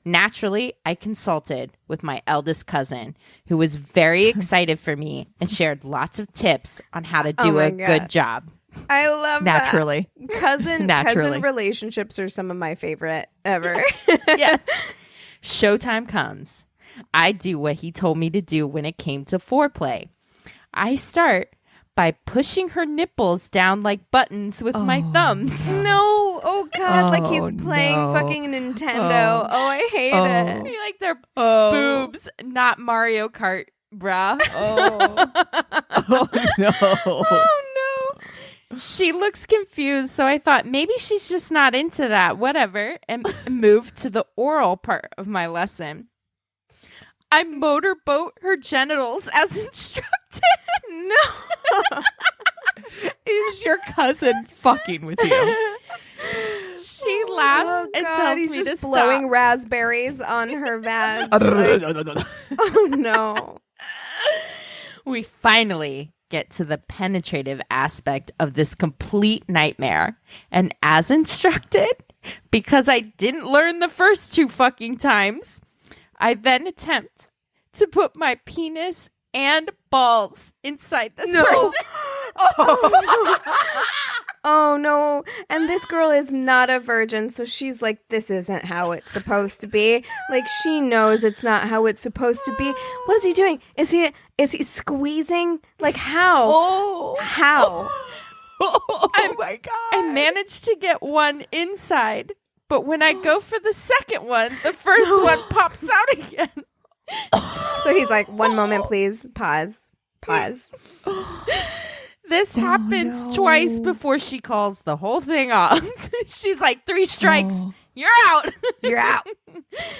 Naturally, I consulted with my eldest cousin, who was very excited for me and shared lots of tips on how to do a good job. I love Naturally. that. Cousin relationships are some of my favorite ever. Yes. Showtime comes. I do what he told me to do when it came to foreplay. I start by pushing her nipples down like buttons with my thumbs. No. Oh, God. Like he's playing fucking Nintendo. Oh, I hate it. You like their boobs, not Mario Kart, bruh. Oh, no. Oh, no. She looks confused, so I thought maybe she's just not into that. Whatever. And moved to the oral part of my lesson. I motorboat her genitals as instructed. No. Is your cousin fucking with you? She laughs and tells he's me just to blowing stop. raspberries on her vag. Oh, no. We finally get to the penetrative aspect of this complete nightmare. And as instructed, because I didn't learn the first 2 fucking times, I then attempt to put my penis and balls inside this person. oh no. And this girl is not a virgin, so she's like, this isn't how it's supposed to be. Like, she knows it's not how it's supposed to be. What is he doing? Is he squeezing? Like, how? Oh. How? Oh my God. I managed to get one inside, but when I go for the second one, the first one pops out again. So he's like, one moment, please. Pause. This happens twice before she calls the whole thing off. She's like, 3 strikes. You're out. You're out.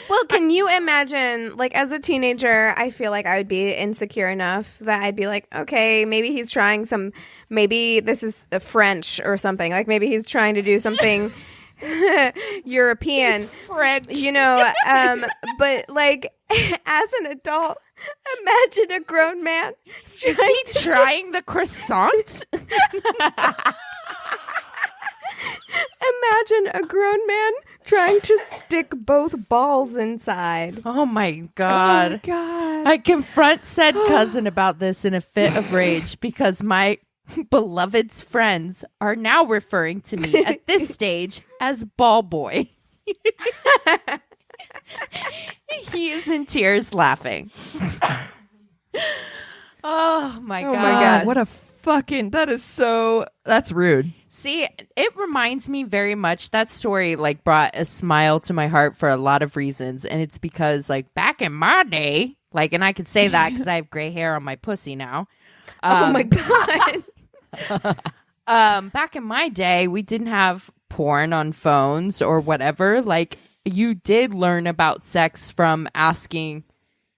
Well, can you imagine, like, as a teenager, I feel like I would be insecure enough that I'd be like, okay, maybe he's trying maybe this is French or something. Like, maybe he's trying to do something European. French. You know, but, like, as an adult, imagine a grown man trying the croissant? Imagine a grown man trying to stick both balls inside. Oh my God. Oh God. I confront said cousin about this in a fit of rage because my beloved's friends are now referring to me at this stage as ball boy. He is in tears laughing. Oh my God. What a fucking, that's rude. See, it reminds me very much, that story like brought a smile to my heart for a lot of reasons. And it's because like back in my day, like, and I could say that because I have gray hair on my pussy now. Oh my God. Back in my day, we didn't have porn on phones or whatever. Like, you did learn about sex from asking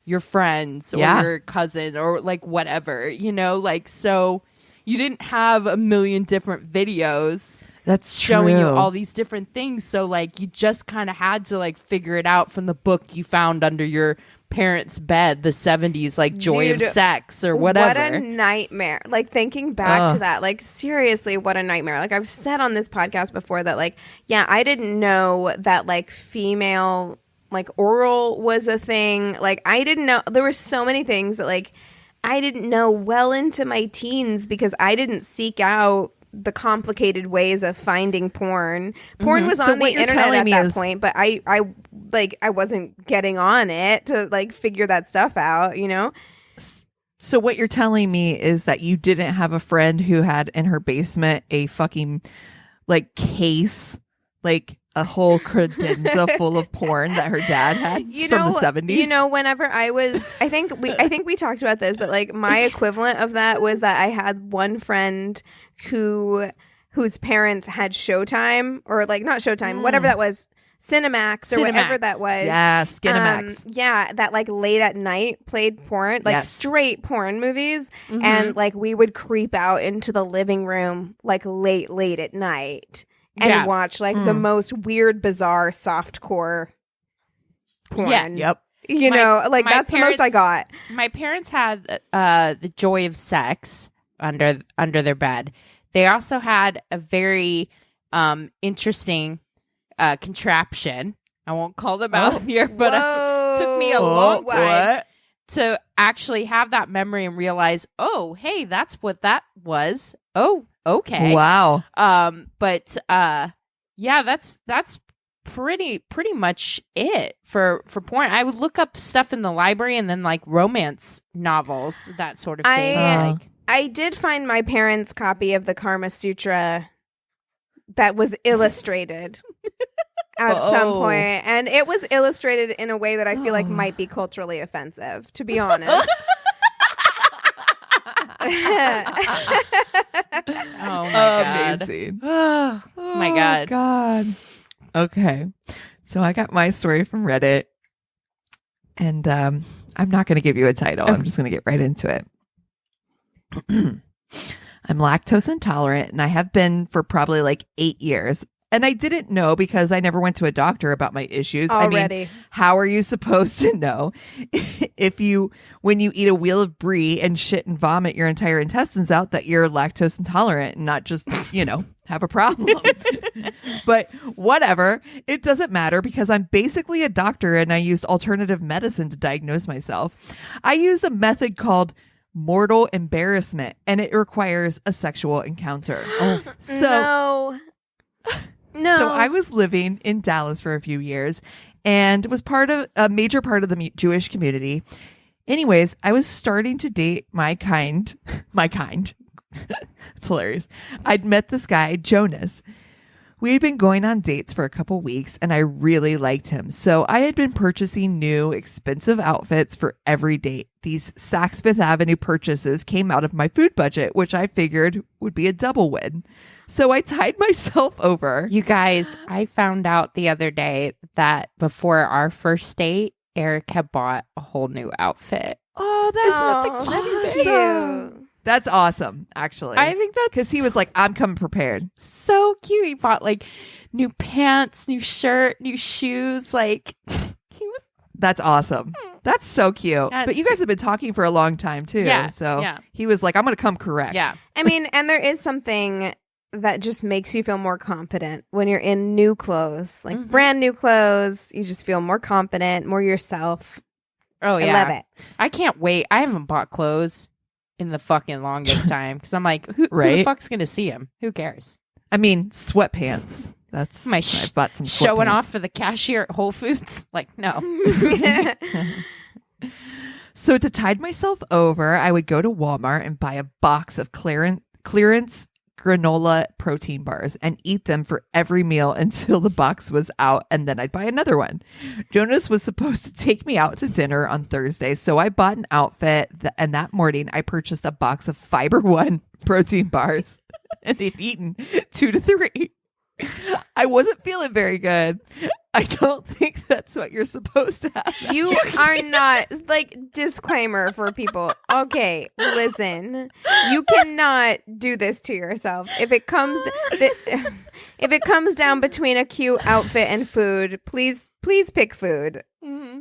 your friends or your cousin or like whatever, you know, like, so you didn't have a million different videos that's showing you true. all these different things. So like, you just kind of had to like figure it out from the book you found under your parents' bed, the 70s, like Joy of Sex or whatever. What a nightmare. Like, thinking back to that, like, seriously, what a nightmare. Like, I've said on this podcast before that, like, yeah, I didn't know that like female like oral was a thing. Like, I didn't know, there were so many things that like I didn't know well into my teens because I didn't seek out the complicated ways of finding porn. Porn was on the internet at that point, but I wasn't getting on it to like figure that stuff out, you know? So what you're telling me is that you didn't have a friend who had in her basement a fucking like case, like a whole credenza full of porn that her dad had from the 70s. You know, whenever I was, I think we talked about this, but like my equivalent of that was that I had one friend whose parents had Showtime, or like not Showtime, whatever that was, Cinemax or whatever that was. Yeah, Skinemax. Yeah, that like late at night played porn, like straight porn movies, and like we would creep out into the living room like late at night. And watch like the most weird, bizarre, softcore porn. Yeah. Yep. You know, like that's the most I got. My parents had the Joy of Sex under their bed. They also had a very interesting contraption. I won't call them out here, but it took me a long time to actually have that memory and realize, oh, hey, that's what that was. Oh, okay. Wow. But yeah, that's pretty much it for porn. I would look up stuff in the library and then like romance novels, that sort of thing. I did find my parents' copy of the Kama Sutra that was illustrated at some point, and it was illustrated in a way that I feel like might be culturally offensive, to be honest. Oh my God. Amazing. Oh my God. God. Okay. So I got my story from Reddit, and I'm not going to give you a title. I'm just going to get right into it. I'm lactose intolerant, and I have been for probably like 8 years. And I didn't know because I never went to a doctor about my issues. Already. I mean, how are you supposed to know when you eat a wheel of brie and shit and vomit your entire intestines out that you're lactose intolerant and not just, have a problem? But whatever, it doesn't matter because I'm basically a doctor and I used alternative medicine to diagnose myself. I use a method called mortal embarrassment, and it requires a sexual encounter. No. So I was living in Dallas for a few years and was a major part of the Jewish community. Anyways, I was starting to date my kind. It's hilarious. I'd met this guy, Jonas. We had been going on dates for a couple weeks and I really liked him. So I had been purchasing new expensive outfits for every date. These Saks Fifth Avenue purchases came out of my food budget, which I figured would be a double win. So I tied myself over. You guys, I found out the other day that before our first date, Eric had bought a whole new outfit. That's cute. That's awesome, actually. I think that's because he was like, I'm coming prepared. So cute. He bought like new pants, new shirt, new shoes. Like That's awesome. That's so cute. That's but you guys have been talking for a long time too. Yeah, So yeah. he was like, I'm going to come correct. Yeah. I mean, and there is something that just makes you feel more confident when you're in new clothes, like brand new clothes. You just feel more confident, more yourself. Oh, yeah. I love it. I can't wait. I haven't bought clothes in the fucking longest time because I'm like, who the fuck's going to see him? Who cares? I mean, sweatpants. That's I bought some showing sweatpants. off for the cashier at Whole Foods. Like, no. So to tide myself over, I would go to Walmart and buy a box of clearance granola protein bars and eat them for every meal until the box was out, and then I'd buy another one. Jonas was supposed to take me out to dinner on Thursday, so I bought an outfit, and that morning I purchased a box of Fiber One protein bars and had eaten 2 to 3. I wasn't feeling very good. I don't think that's what you're supposed to have. You are not, like, disclaimer for people. Okay, listen. You cannot do this to yourself. If it comes down between a cute outfit and food, please pick food. Mm-hmm.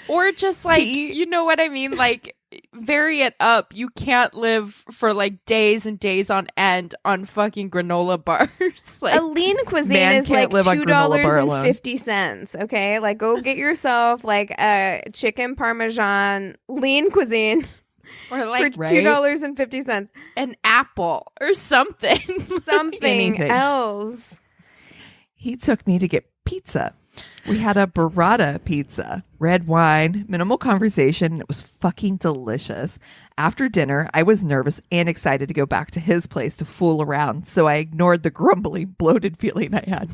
Or just like, you know what I mean? Like, vary it up. You can't live for like days and days on end on fucking granola bars. Like, a lean cuisine is like $2.50. Okay, like go get yourself like a chicken parmesan lean cuisine, or like for $2.50. An apple or something, something else. He took me to get pizza. We had a burrata pizza, red wine, minimal conversation. It was fucking delicious. After dinner, I was nervous and excited to go back to his place to fool around, so I ignored the grumbling, bloated feeling I had.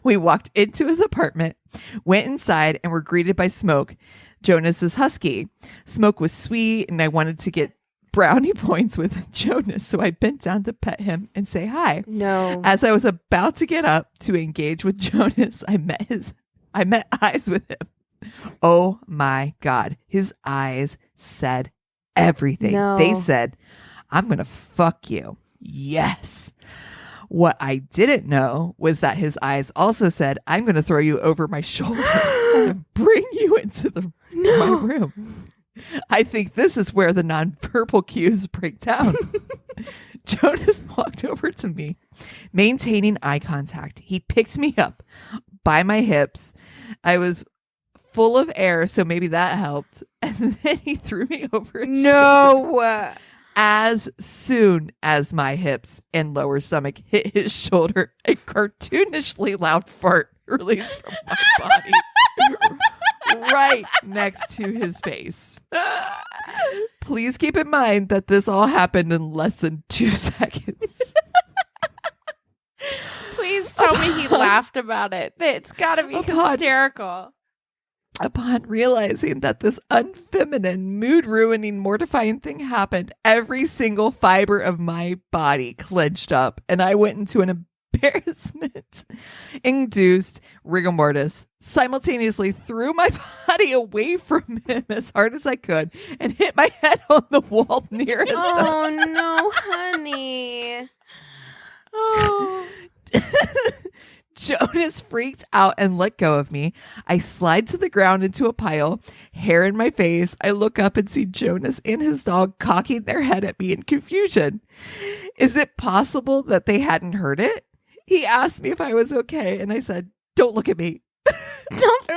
We walked into his apartment, went inside, and were greeted by Smoke, Jonas's husky. Smoke was sweet, and I wanted to get brownie points with Jonas, so I bent down to pet him and say hi. No. As I was about to get up to engage with Jonas, I met eyes with him. Oh my God. His eyes said everything. No. They said, I'm going to fuck you. Yes. What I didn't know was that his eyes also said, I'm going to throw you over my shoulder and bring you into my room. I think this is where the nonverbal cues break down. Jonas walked over to me, maintaining eye contact. He picked me up by my hips. I was full of air, so maybe that helped. And then he threw me over his shoulder. As soon as my hips and lower stomach hit his shoulder, a cartoonishly loud fart released from my body right next to his face. Please keep in mind that this all happened in less than 2 seconds. Please tell me he laughed about it. It's got to be hysterical. Upon realizing that this unfeminine, mood-ruining, mortifying thing happened, every single fiber of my body clenched up, and I went into an embarrassment-induced rigor mortis, simultaneously threw my body away from him as hard as I could, and hit my head on the wall nearest us. Oh, no, honey. Oh. Jonas freaked out and let go of me. I slide to the ground into a pile, hair in my face. I look up and see Jonas and his dog cocking their head at me in confusion. Is it possible that they hadn't heard it? He asked me if I was okay, and I said, "Don't look at me." Don't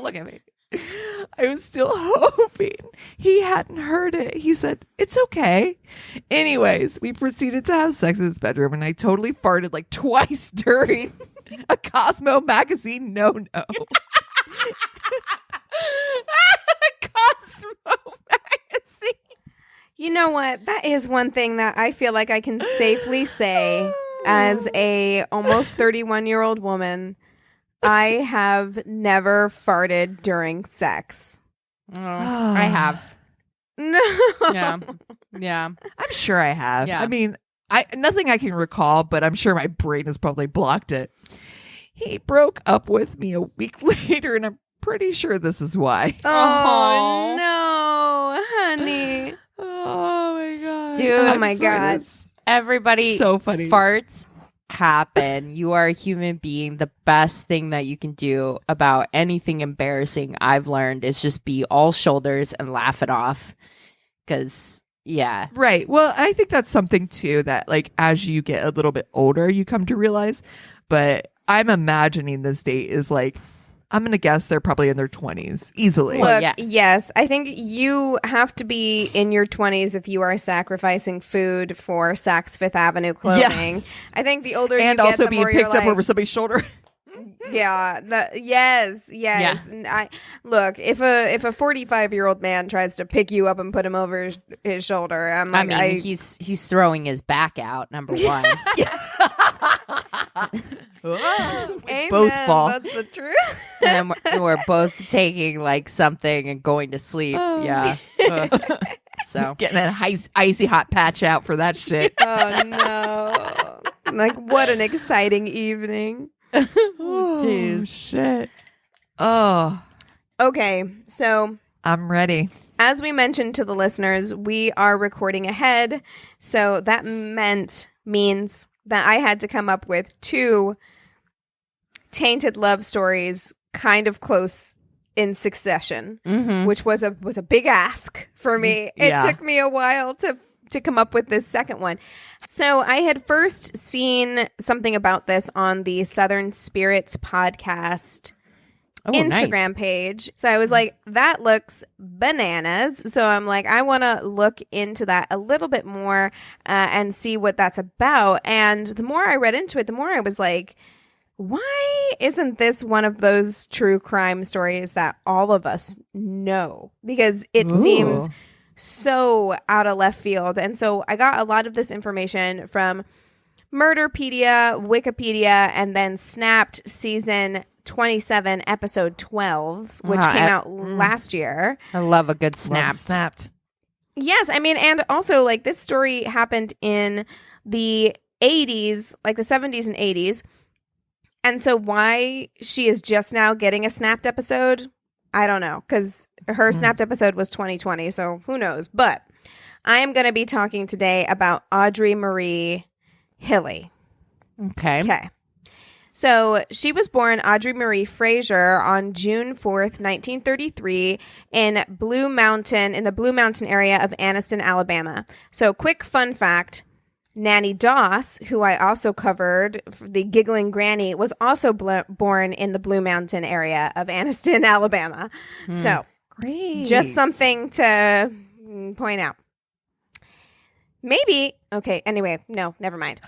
look at me. I was still hoping he hadn't heard it. He said, "It's okay." Anyways, we proceeded to have sex in his bedroom, and I totally farted like twice during a Cosmo magazine no-no. Cosmo magazine. You know what? That is one thing that I feel like I can safely say as a almost 31-year-old woman. I have never farted during sex. Oh, I have. No. Yeah. I'm sure I have. Yeah. I mean, nothing I can recall, but I'm sure my brain has probably blocked it. He broke up with me a week later, and I'm pretty sure this is why. Oh, no, honey. Oh, my God. Dude. Oh, my God. Everybody, So funny. Farts happen. You are a human being. The best thing that you can do about anything embarrassing, I've learned, is just be all shoulders and laugh it off. Because, yeah. Right. Well, I think that's something, too, that, like, as you get a little bit older, you come to realize. But I'm imagining this date is, like, I'm going to guess they're probably in their 20s. Easily. Look, yeah. yes, I think you have to be in your 20s if you are sacrificing food for Saks Fifth Avenue clothing. Yeah. I think the older you And get, also the being more you're picked up like, over somebody's shoulder. Yeah, yes. And look, if a 45-year-old man tries to pick you up and put him over his shoulder, I'm like, I mean, he's throwing his back out, number one. Amen, both fall. That's the truth. And then we're both taking like something and going to sleep. Oh. Yeah. So Getting that icy hot patch out for that shit. Oh no! Like, what an exciting evening. Oh, shit. Oh, Okay, so I'm ready. as we mentioned to the listeners, we are recording ahead, so that means that I had to come up with 2 Tainted Love stories kind of close in succession, which was a big ask for me. Yeah. It took me a while to come up with this second one. So I had first seen something about this on the Southern Spirits podcast Instagram page. So I was like, that looks bananas. So I'm like, I want to look into that a little bit more and see what that's about. And the more I read into it, the more I was like, why isn't this one of those true crime stories that all of us know? Because it seems so out of left field. And so I got a lot of this information from Murderpedia, Wikipedia, and then Snapped season 27, episode 12, which came out last year. I love a good snap. Snapped. Yes, I mean, and also, like, this story happened in the 80s, like the 70s and 80s. And so why she is just now getting a Snapped episode, I don't know, because her Snapped episode was 2020, so who knows. But I am going to be talking today about Audrey Marie Hilley. Okay. So she was born Audrey Marie Frazier on June 4th, 1933 in the Blue Mountain area of Anniston, Alabama. So quick fun fact, Nanny Doss, who I also covered, the giggling granny, was also born in the Blue Mountain area of Anniston, Alabama. So Great. just something to point out. Maybe. Okay. Anyway, no, never mind.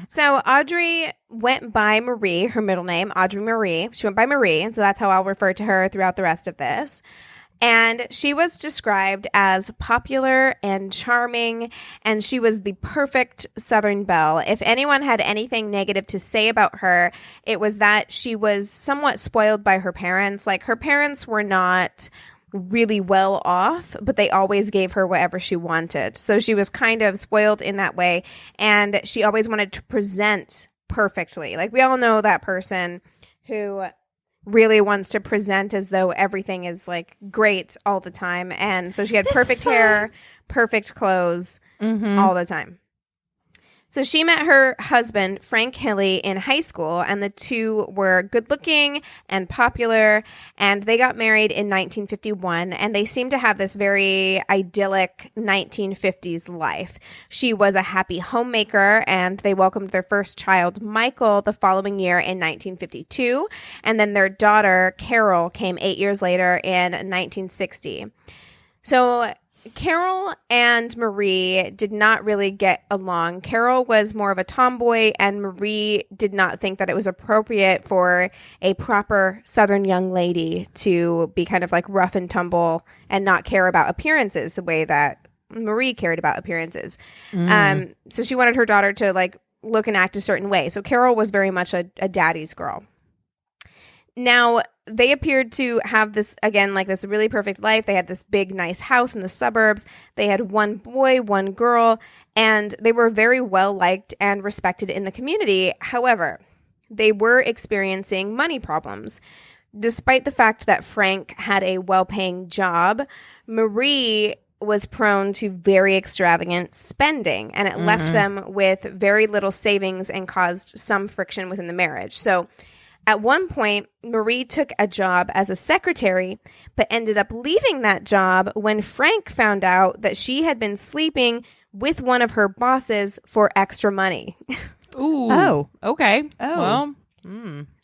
So Audrey went by Marie, her middle name, Audrey Marie. She went by Marie. And so that's how I'll refer to her throughout the rest of this. And she was described as popular and charming, and she was the perfect Southern belle. If anyone had anything negative to say about her, it was that she was somewhat spoiled by her parents. Like, her parents were not really well off, but they always gave her whatever she wanted. So she was kind of spoiled in that way, and she always wanted to present perfectly. Like, we all know that person who really wants to present as though everything is like great all the time. And so she had perfect hair, perfect clothes all the time. So she met her husband, Frank Hilley, in high school, and the two were good-looking and popular, and they got married in 1951, and they seemed to have this very idyllic 1950s life. She was a happy homemaker, and they welcomed their first child, Michael, the following year in 1952, and then their daughter, Carol, came 8 years later in 1960. So Carol and Marie did not really get along. Carol was more of a tomboy, and Marie did not think that it was appropriate for a proper Southern young lady to be kind of like rough and tumble and not care about appearances the way that Marie cared about appearances. So she wanted her daughter to like look and act a certain way. So Carol was very much a daddy's girl. Now, they appeared to have this, again, like this really perfect life. They had this big, nice house in the suburbs. They had one boy, one girl, and they were very well liked and respected in the community. However, they were experiencing money problems. Despite the fact that Frank had a well-paying job, Marie was prone to very extravagant spending, and it left them with very little savings and caused some friction within the marriage. So at one point, Marie took a job as a secretary, but ended up leaving that job when Frank found out that she had been sleeping with one of her bosses for extra money. Ooh. Oh. Okay. Oh. Well,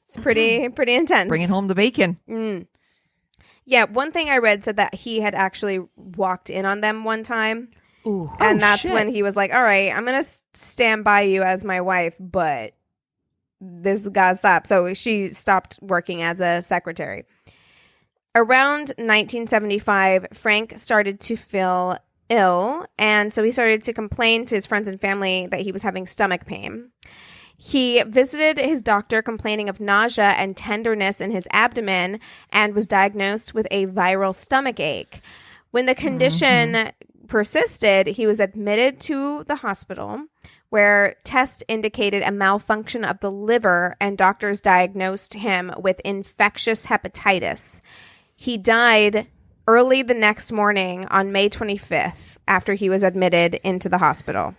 It's pretty intense. Bringing home the bacon. Yeah, one thing I read said that he had actually walked in on them one time. ooh. And that's shit. when he was like, all right, I'm going to stand by you as my wife, but this gotta stop. So she stopped working as a secretary. Around 1975, Frank started to feel ill, and so he started to complain to his friends and family that he was having stomach pain. He visited his doctor complaining of nausea and tenderness in his abdomen and was diagnosed with a viral stomach ache. When the condition persisted, he was admitted to the hospital, where tests indicated a malfunction of the liver, and doctors diagnosed him with infectious hepatitis. He died early the next morning on May 25th after he was admitted into the hospital.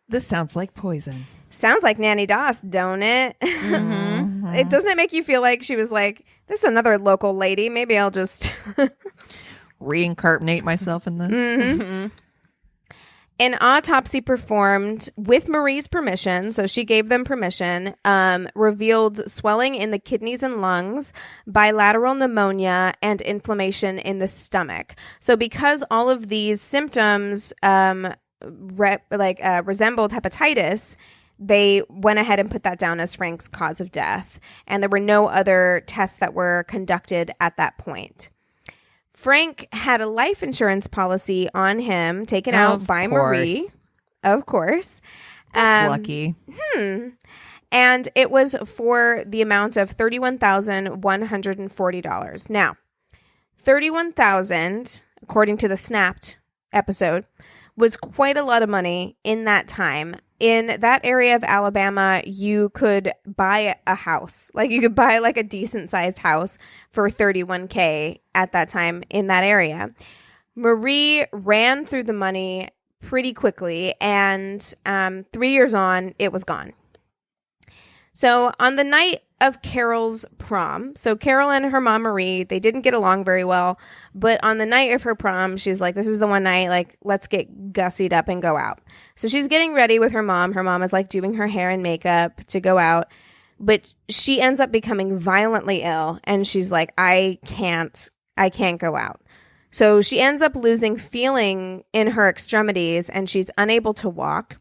This sounds like poison. Sounds like Nanny Doss, don't it? It doesn't make you feel like she was like, this is another local lady. Maybe I'll just Reincarnate myself in this. An autopsy performed with Marie's permission, so she gave them permission, revealed swelling in the kidneys and lungs, bilateral pneumonia, and inflammation in the stomach. So because all of these symptoms resembled hepatitis, they went ahead and put that down as Frank's cause of death. And there were no other tests that were conducted at that point. Frank had a life insurance policy on him taken out by Marie. Of course. That's lucky. And it was for the amount of $31,140. Now, $31,000, according to the Snapped episode, was quite a lot of money in that time. In that area of Alabama, you could buy a house. Like, you could buy like a decent sized house for $31K at that time in that area. Marie ran through the money pretty quickly, and 3 years on, it was gone. So on the night of Carol's prom, so Carol and her mom Marie, they didn't get along very well, but on the night of her prom, she's like, this is the one night, like, let's get gussied up and go out. So she's getting ready with her mom. Her mom is like doing her hair and makeup to go out, but she ends up becoming violently ill, and she's like, I can't go out. So she ends up losing feeling in her extremities, and she's unable to walk.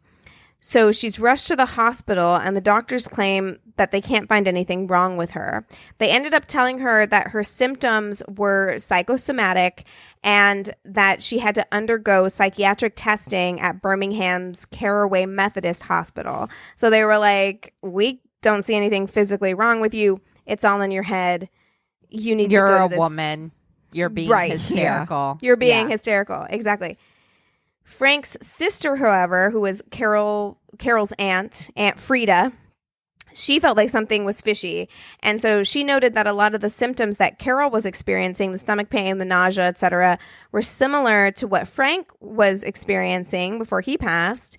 So she's rushed to the hospital, and the doctors claim that they can't find anything wrong with her. They ended up telling her that her symptoms were psychosomatic and that she had to undergo psychiatric testing at Birmingham's Caraway Methodist Hospital. So they were like, we don't see anything physically wrong with you. It's all in your head. You need to go to this. You're a woman. You're being hysterical. You're being hysterical. Exactly. Frank's sister, however, who was Carol's Aunt Frida, she felt like something was fishy. And so she noted that a lot of the symptoms that Carol was experiencing, the stomach pain, the nausea, etc., were similar to what Frank was experiencing before he passed.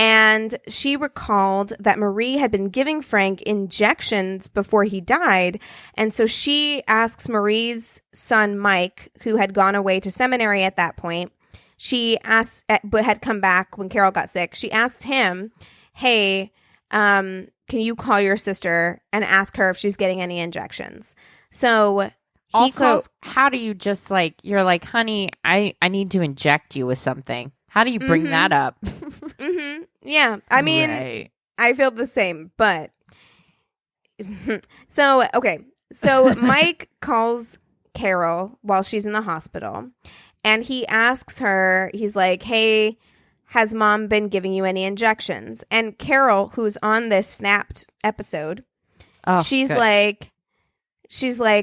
And she recalled that Marie had been giving Frank injections before he died. And so she asks Marie's son, Mike, who had gone away to seminary at that point, but had come back when Carol got sick. She asked him, hey, can you call your sister and ask her if she's getting any injections? So he calls. How do you just you're like, honey, I need to inject you with something. How do you bring that up? Yeah. I mean, Right. I feel the same, but so Mike calls Carol while she's in the hospital, and he asks her, he's like, hey, has mom been giving you any injections? And Carol, who's on this Snapped episode, she's like,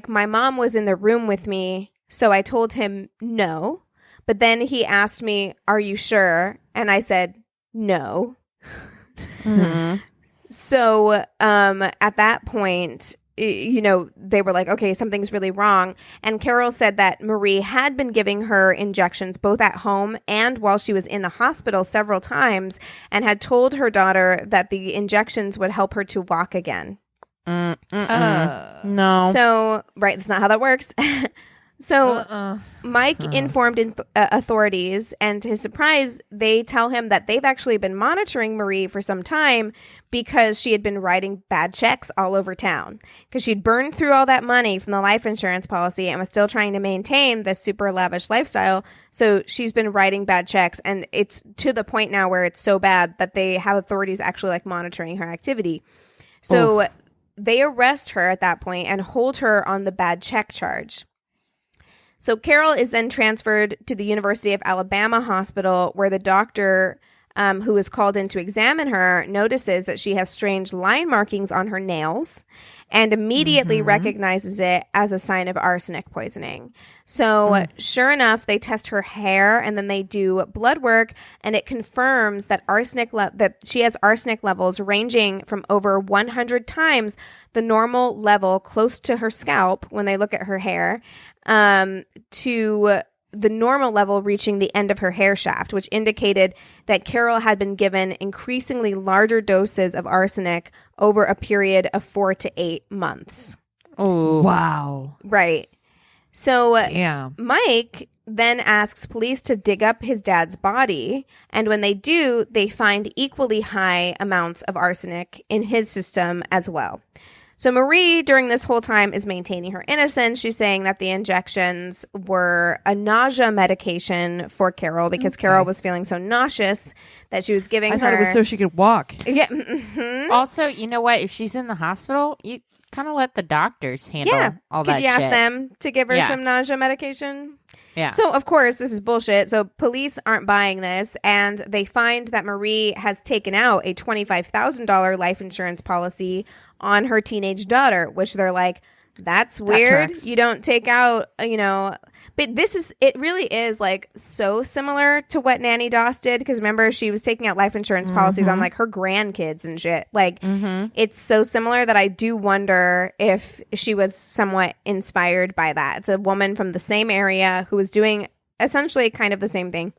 my mom was in the room with me, so I told him no. But then he asked me, are you sure? And I said, no. So at that point, they were like, okay, something's really wrong. And Carol said that Marie had been giving her injections both at home and while she was in the hospital several times, and had told her daughter that the injections would help her to walk again. No. So, right, that's not how that works. So Mike informed authorities, and to his surprise, they tell him that they've actually been monitoring Marie for some time because she had been writing bad checks all over town, because she'd burned through all that money from the life insurance policy and was still trying to maintain this super lavish lifestyle. So she's been writing bad checks, and it's to the point now where it's so bad that they have authorities actually monitoring her activity. So they arrest her at that point and hold her on the bad check charge. So Carol is then transferred to the University of Alabama hospital, where the doctor who is called in to examine her notices that she has strange line markings on her nails and immediately recognizes it as a sign of arsenic poisoning. So sure enough, they test her hair, and then they do blood work, and it confirms that that she has arsenic levels ranging from over 100 times the normal level close to her scalp when they look at her hair, to the normal level reaching the end of her hair shaft, which indicated that Carol had been given increasingly larger doses of arsenic over a period of 4 to 8 months. Oh, wow. Right. So yeah. Mike then asks police to dig up his dad's body, and when they do, they find equally high amounts of arsenic in his system as well. So Marie, during this whole time, is maintaining her innocence. She's saying that the injections were a nausea medication for Carol because Carol was feeling so nauseous that she was giving her. I thought it was so she could walk. Yeah. Also, you know what? If she's in the hospital, you kind of let the doctors handle all that shit. Could you ask them to give her some nausea medication? Yeah. So, of course, this is bullshit. So police aren't buying this, and they find that Marie has taken out a $25,000 life insurance policy on her teenage daughter, which they're like, that's weird. You don't take out, but it really is so similar to what Nanny Doss did. Because remember, she was taking out life insurance policies on her grandkids and shit. It's so similar that I do wonder if she was somewhat inspired by that. It's a woman from the same area who was doing essentially kind of the same thing.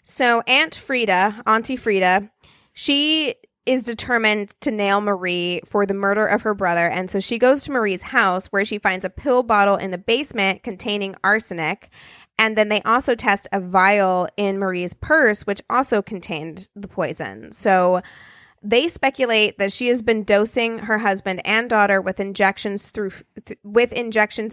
So Auntie Frida, she is determined to nail Marie for the murder of her brother. And so she goes to Marie's house, where she finds a pill bottle in the basement containing arsenic. And then they also test a vial in Marie's purse, which also contained the poison. So they speculate that she has been dosing her husband and daughter with injections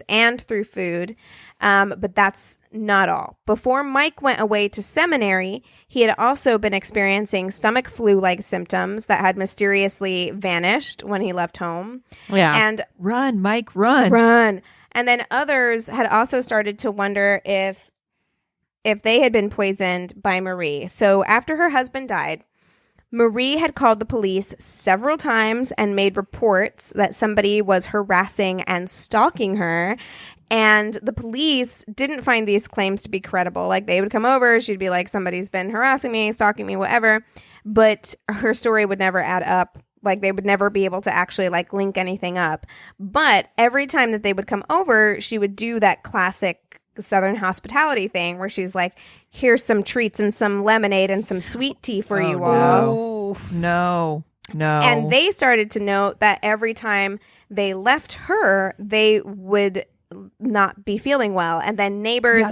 and through food. But that's not all. Before Mike went away to seminary, he had also been experiencing stomach flu-like symptoms that had mysteriously vanished when he left home. Yeah. And run, Mike, run. Run. And then others had also started to wonder if they had been poisoned by Marie. So after her husband died, Marie had called the police several times and made reports that somebody was harassing and stalking her. And the police didn't find these claims to be credible. They would come over, she'd be like, somebody's been harassing me, stalking me, whatever. But her story would never add up. They would never be able to actually link anything up. But every time that they would come over, she would do that classic Southern hospitality thing where she's like, here's some treats and some lemonade and some sweet tea for you all. No. And they started to note that every time they left her, they would not be feeling well. And then neighbors,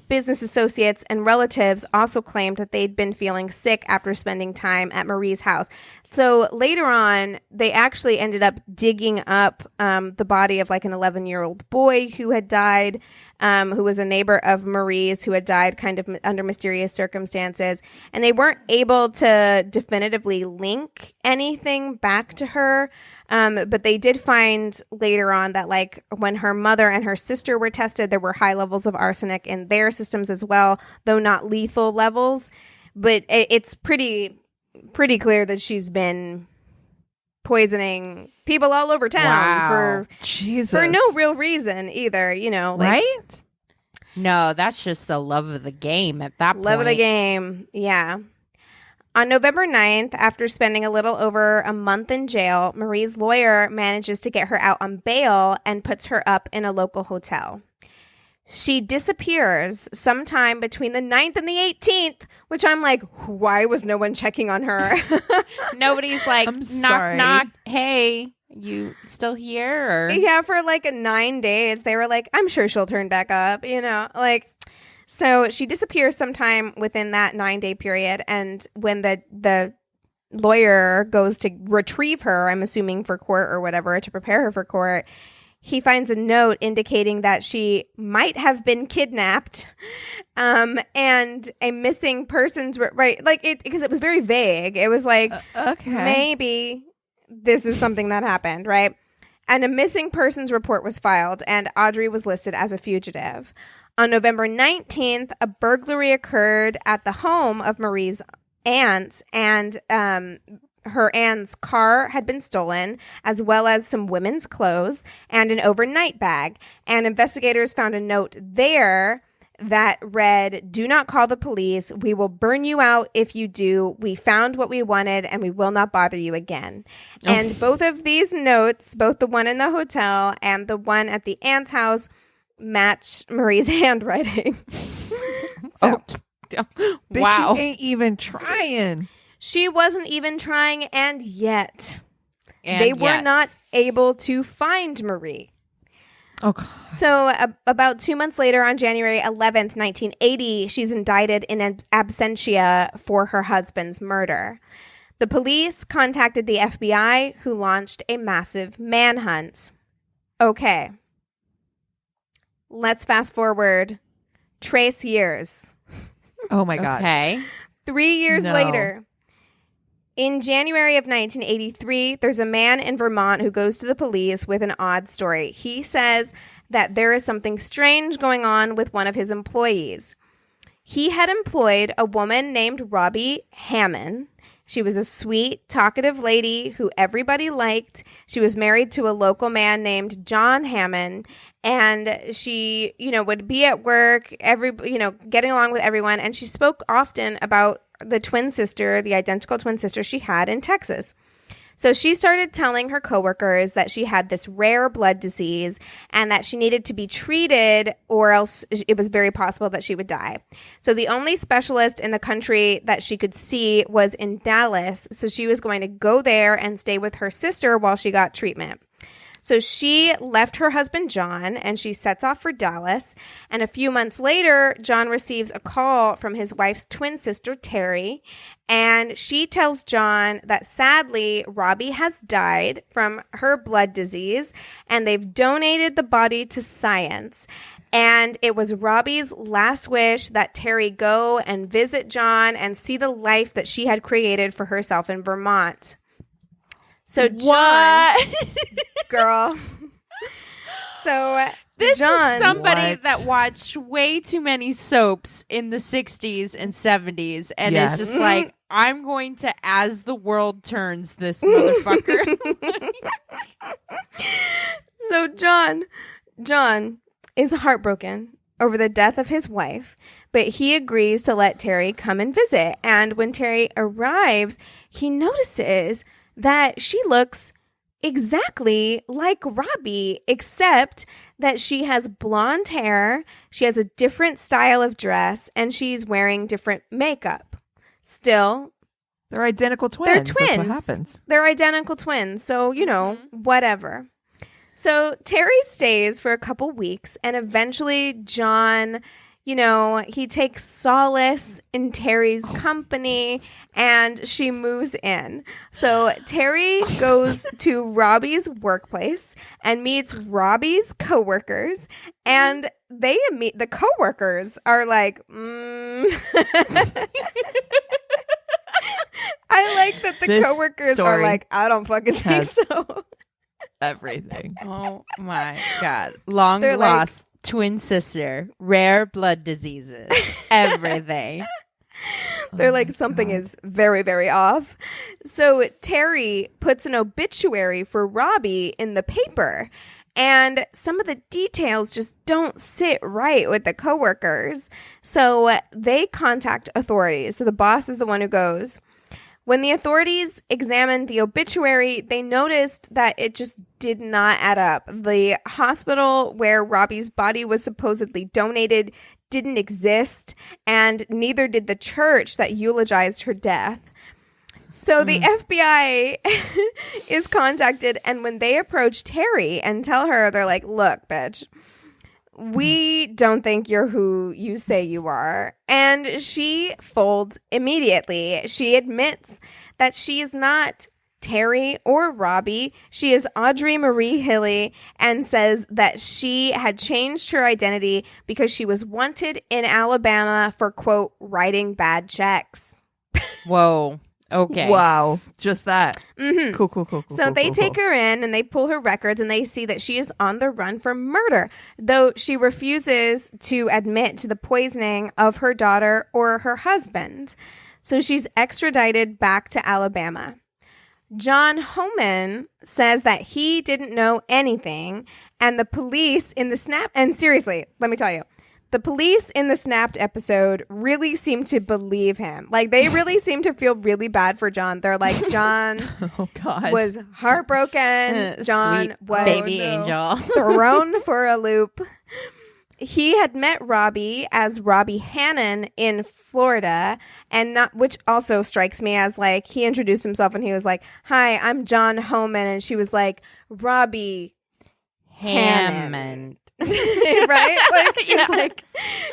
business associates, and relatives also claimed that they'd been feeling sick after spending time at Marie's house. So later on, they actually ended up digging up the body of like an 11-year-old boy who had died, who was a neighbor of Marie's who had died kind of under mysterious circumstances. And they weren't able to definitively link anything back to her. But they did find later on that like when her mother and her sister were tested, there were high levels of arsenic in their systems as well, though not lethal levels. But it's pretty clear that she's been poisoning people all over town for no real reason either, you know. Like, right? No, that's just the love of the game at that point. Love of the game, yeah. On November 9th, after spending a little over a month in jail, Marie's lawyer manages to get her out on bail and puts her up in a local hotel. She disappears sometime between the 9th and the 18th, which I'm like, why was no one checking on her? Nobody's like, knock, knock. Hey, you still here? Or? Yeah, for like 9 days. They were like, I'm sure she'll turn back up, you know, like. So she disappears sometime within that 9-day period. And when the lawyer goes to retrieve her, I'm assuming for court or whatever, to prepare her for court, he finds a note indicating that she might have been kidnapped, and a missing persons, right? Like because it was very vague. It was like, okay, maybe this is something that happened, right? And a missing persons report was filed, and Audrey was listed as a fugitive. On November 19th, a burglary occurred at the home of Marie's aunt, and her aunt's car had been stolen, as well as some women's clothes and an overnight bag. And investigators found a note there that read, "Do not call the police. We will burn you out if you do. We found what we wanted, and we will not bother you again." Oh. And both of these notes, both the one in the hotel and the one at the aunt's house, match Marie's handwriting. So, wow. She ain't even trying. She wasn't even trying, and yet they were not able to find Marie. Oh, God. So about 2 months later, on January 11th, 1980, she's indicted in absentia for her husband's murder. The police contacted the FBI, who launched a massive manhunt. Okay. Let's fast forward. Trace years. Oh, my God. Okay. 3 years later. In January of 1983, there's a man in Vermont who goes to the police with an odd story. He says that there is something strange going on with one of his employees. He had employed a woman named Robbie Hammond. She was a sweet, talkative lady who everybody liked. She was married to a local man named John Hammond, and she, would be at work, getting along with everyone, and she spoke often about the identical twin sister she had in Texas. So she started telling her coworkers that she had this rare blood disease and that she needed to be treated, or else it was very possible that she would die. So the only specialist in the country that she could see was in Dallas. So she was going to go there and stay with her sister while she got treatment. So she left her husband, John, and she sets off for Dallas. And a few months later, John receives a call from his wife's twin sister, Terry. And she tells John that sadly, Robbie has died from her blood disease, and they've donated the body to science. And it was Robbie's last wish that Terry go and visit John and see the life that she had created for herself in Vermont. So John, girl. So this John, is somebody that watched way too many soaps in the 60s and 70s and is just like, I'm going to As the World Turns this motherfucker. So John is heartbroken over the death of his wife, but he agrees to let Terry come and visit. And when Terry arrives, he notices that she looks exactly like Robbie, except that she has blonde hair, she has a different style of dress, and she's wearing different makeup. Still, they're identical twins. They're twins. That's what happens. They're identical twins. So, whatever. So Terry stays for a couple weeks, and eventually John, he takes solace in Terry's company, and she moves in. So Terry goes to Robbie's workplace and meets Robbie's coworkers, and the coworkers are like, I like that the coworkers are like, I don't fucking think so. Everything. Oh my God. Long They're lost twin sister, rare blood diseases, everything. They're like, something is very, very off. So Terry puts an obituary for Robbie in the paper, and some of the details just don't sit right with the coworkers. So they contact authorities. So the boss is the one who goes. When the authorities examined the obituary, they noticed that it just did not add up. The hospital where Robbie's body was supposedly donated didn't exist, and neither did the church that eulogized her death. So the FBI is contacted, and when they approach Terry and tell her, they're like, look, bitch, we don't think you're who you say you are. And she folds immediately. She admits that she is not Terry or Robbie. She is Audrey Marie Hilley, and says that she had changed her identity because she was wanted in Alabama for, quote, writing bad checks. Whoa. Okay. Wow. Just that. Mm-hmm. Cool. So they take her in and they pull her records, and they see that she is on the run for murder, though she refuses to admit to the poisoning of her daughter or her husband. So she's extradited back to Alabama. John Homan says that he didn't know anything, and the police in the Snap, and seriously, let me tell you, the police in the Snapped episode really seem to believe him. Like, they really seem to feel really bad for John. They're like, John was heartbroken. John Sweet was baby angel. thrown for a loop. He had met Robbie as Robbie Hannon in Florida, and which also strikes me as, like, he introduced himself and he was like, hi, I'm John Homan. And she was like, Robbie Hammond. Right? Like, she's like,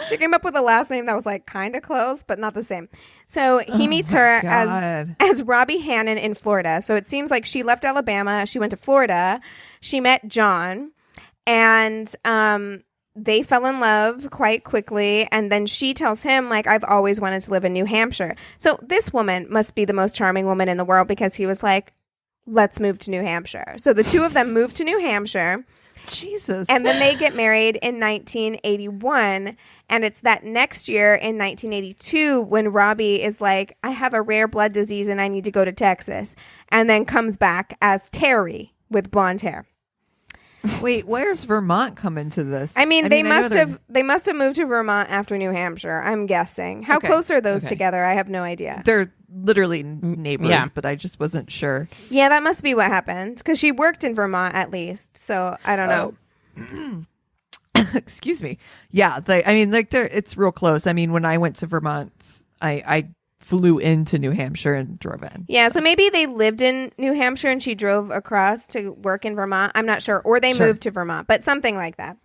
she came up with a last name that was like kind of close, but not the same. So he meets her as Robbie Hannon in Florida. So it seems like she left Alabama. She went to Florida. She met John, and they fell in love quite quickly. And then she tells him, like, I've always wanted to live in New Hampshire. So this woman must be the most charming woman in the world, because he was like, let's move to New Hampshire. So the two of them moved to New Hampshire. Jesus. And then they get married in 1981. And it's that next year in 1982 when Robbie is like, I have a rare blood disease and I need to go to Texas. And then comes back as Terry with blonde hair. Wait, where's Vermont come into this? I mean, they must have moved to Vermont after New Hampshire, I'm guessing. How close are those together? I have no idea. They're literally neighbors, but I just wasn't sure. Yeah, that must be what happened, because she worked in Vermont at least. So I don't know. Excuse me. Yeah, it's real close. I mean, when I went to Vermont, I flew into New Hampshire and drove in. Yeah, so maybe they lived in New Hampshire and she drove across to work in Vermont. I'm not sure. Or they moved to Vermont, but something like that.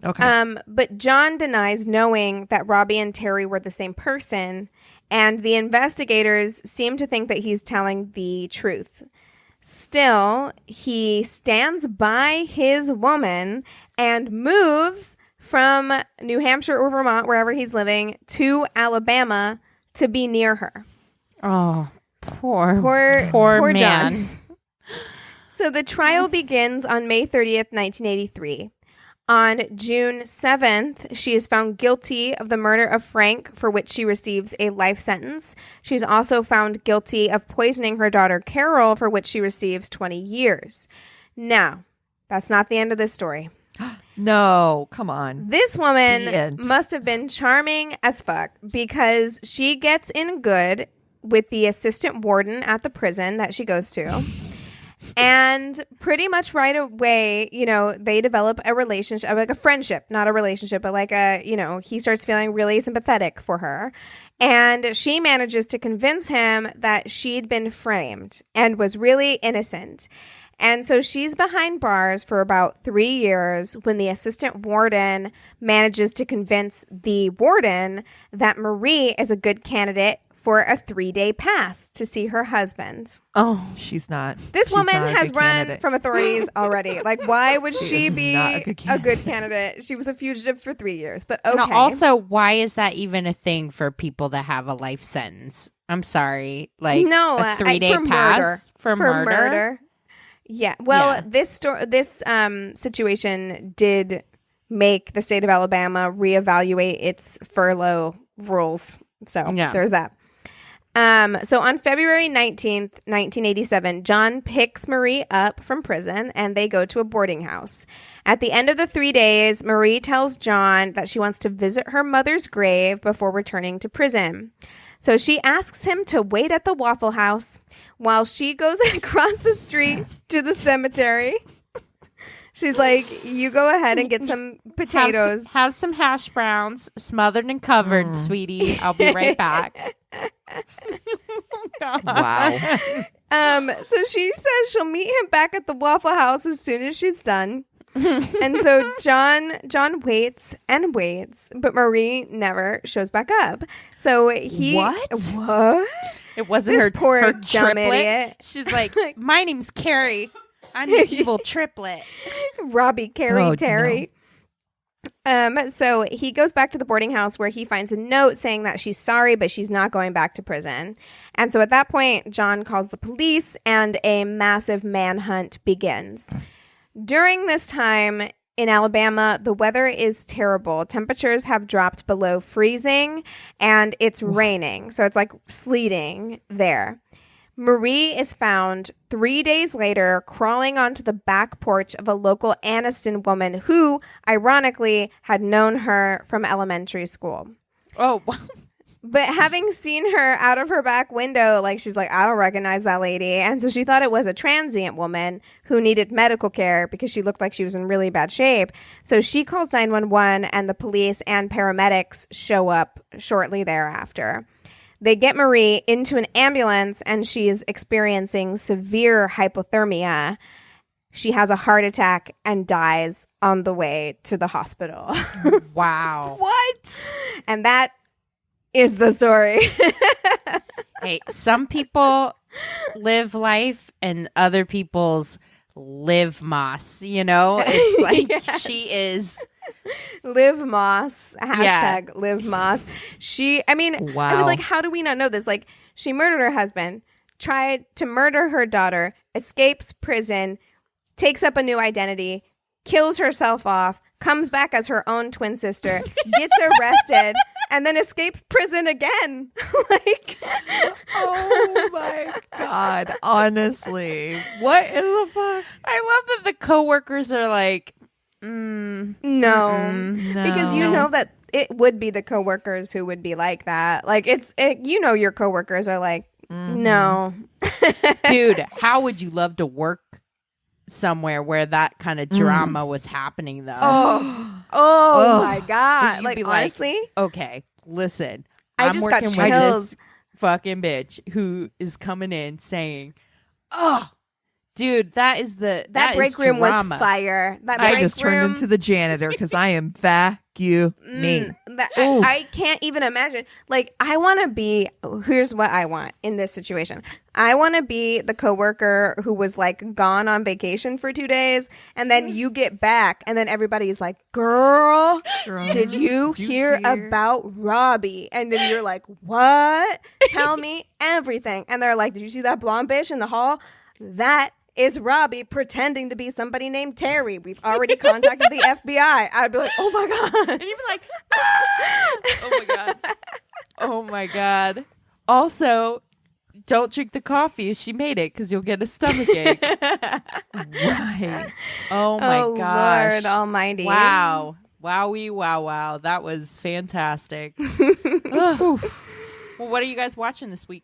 Okay. But John denies knowing that Robbie and Terry were the same person, and the investigators seem to think that he's telling the truth. Still, he stands by his woman and moves from New Hampshire or Vermont, wherever he's living, to Alabama to be near her. Oh, poor man. John. So the trial begins on May 30th, 1983. On June 7th, she is found guilty of the murder of Frank, for which she receives a life sentence. She's also found guilty of poisoning her daughter Carol, for which she receives 20 years. Now, that's not the end of this story. No, come on. This woman must have been charming as fuck, because she gets in good with the assistant warden at the prison that she goes to. And pretty much right away, they develop a relationship, like a friendship, not a relationship, but like he starts feeling really sympathetic for her. And she manages to convince him that she'd been framed and was really innocent. And so she's behind bars for about 3 years when the assistant warden manages to convince the warden that Marie is a good candidate for a 3-day pass to see her husband. Oh, she's not. This woman not has run from authorities already. Like, why would she be a good candidate? She was a fugitive for 3 years, but okay. And also, why is that even a thing for people that have a life sentence? I'm sorry. Like, no, a 3-day pass for murder? Yeah. Well, this situation did make the state of Alabama reevaluate its furlough rules. So there's that. So on February 19th, 1987, John picks Marie up from prison and they go to a boarding house. At the end of the 3 days, Marie tells John that she wants to visit her mother's grave before returning to prison. So she asks him to wait at the Waffle House while she goes across the street to the cemetery. She's like, you go ahead and get some potatoes. Have some hash browns smothered and covered, sweetie. I'll be right back. Wow. So she says she'll meet him back at the Waffle House as soon as she's done. And so John waits and waits, but Marie never shows back up. So what? It wasn't This her poor her dumb triplet. idiot. She's like, my name's Carrie. I'm the evil triplet. Robbie, Carrie, Oh, Terry. So he goes back to the boarding house where he finds a note saying that she's sorry, but she's not going back to prison. And so at that point, John calls the police and a massive manhunt begins. During this time in Alabama, the weather is terrible. Temperatures have dropped below freezing and it's raining. So it's like sleeting there. Marie is found 3 days later crawling onto the back porch of a local Anniston woman who, ironically, had known her from elementary school. Oh, wow. But having seen her out of her back window, she's like, I don't recognize that lady. And so she thought it was a transient woman who needed medical care because she looked like she was in really bad shape. So she calls 911 and the police and paramedics show up shortly thereafter. They get Marie into an ambulance and she is experiencing severe hypothermia. She has a heart attack and dies on the way to the hospital. Wow. What? And that is the story. Hey, some people live life and other people's live moss, It's like Yes. she is... Liv Moss, hashtag Liv Moss. I was Wow. like, how do we not know this? Like, she murdered her husband, tried to murder her daughter, escapes prison, takes up a new identity, kills herself off, comes back as her own twin sister, gets arrested, and then escapes prison again. Oh my God. Honestly. What in the fuck? I love that the coworkers are like, No. No. Because you know that it would be the coworkers who would be like that. Like, your coworkers are like, no. dude, how would you love to work somewhere where that kind of drama was happening, though? Oh my God. You'd Like, be honestly, okay, listen, I I'm just got working with chills. this fucking bitch who is coming in saying, "Oh, dude, that is that break room drama. was fire. That I break just room, turned into the janitor because I am vacuuming. I can't even imagine. Like, I want to be. Here's what I want in this situation. I want to be the coworker who was like gone on vacation for 2 days, and then you get back, and then everybody's like, "Girl, did you hear about Robbie?" And then you're like, "What? Tell me everything." And they're like, "Did you see that blonde bitch in the hall? That is Robbie pretending to be somebody named Terry. We've already contacted the FBI." I'd be like, "Oh my God." And you'd be like, ah! "Oh my god, oh my god." Also, don't drink the coffee. She made it because you'll get a stomachache. Right. Oh my gosh. Lord almighty. Wow. Wowie, wow. That was fantastic. Ugh. Well, what are you guys watching this week?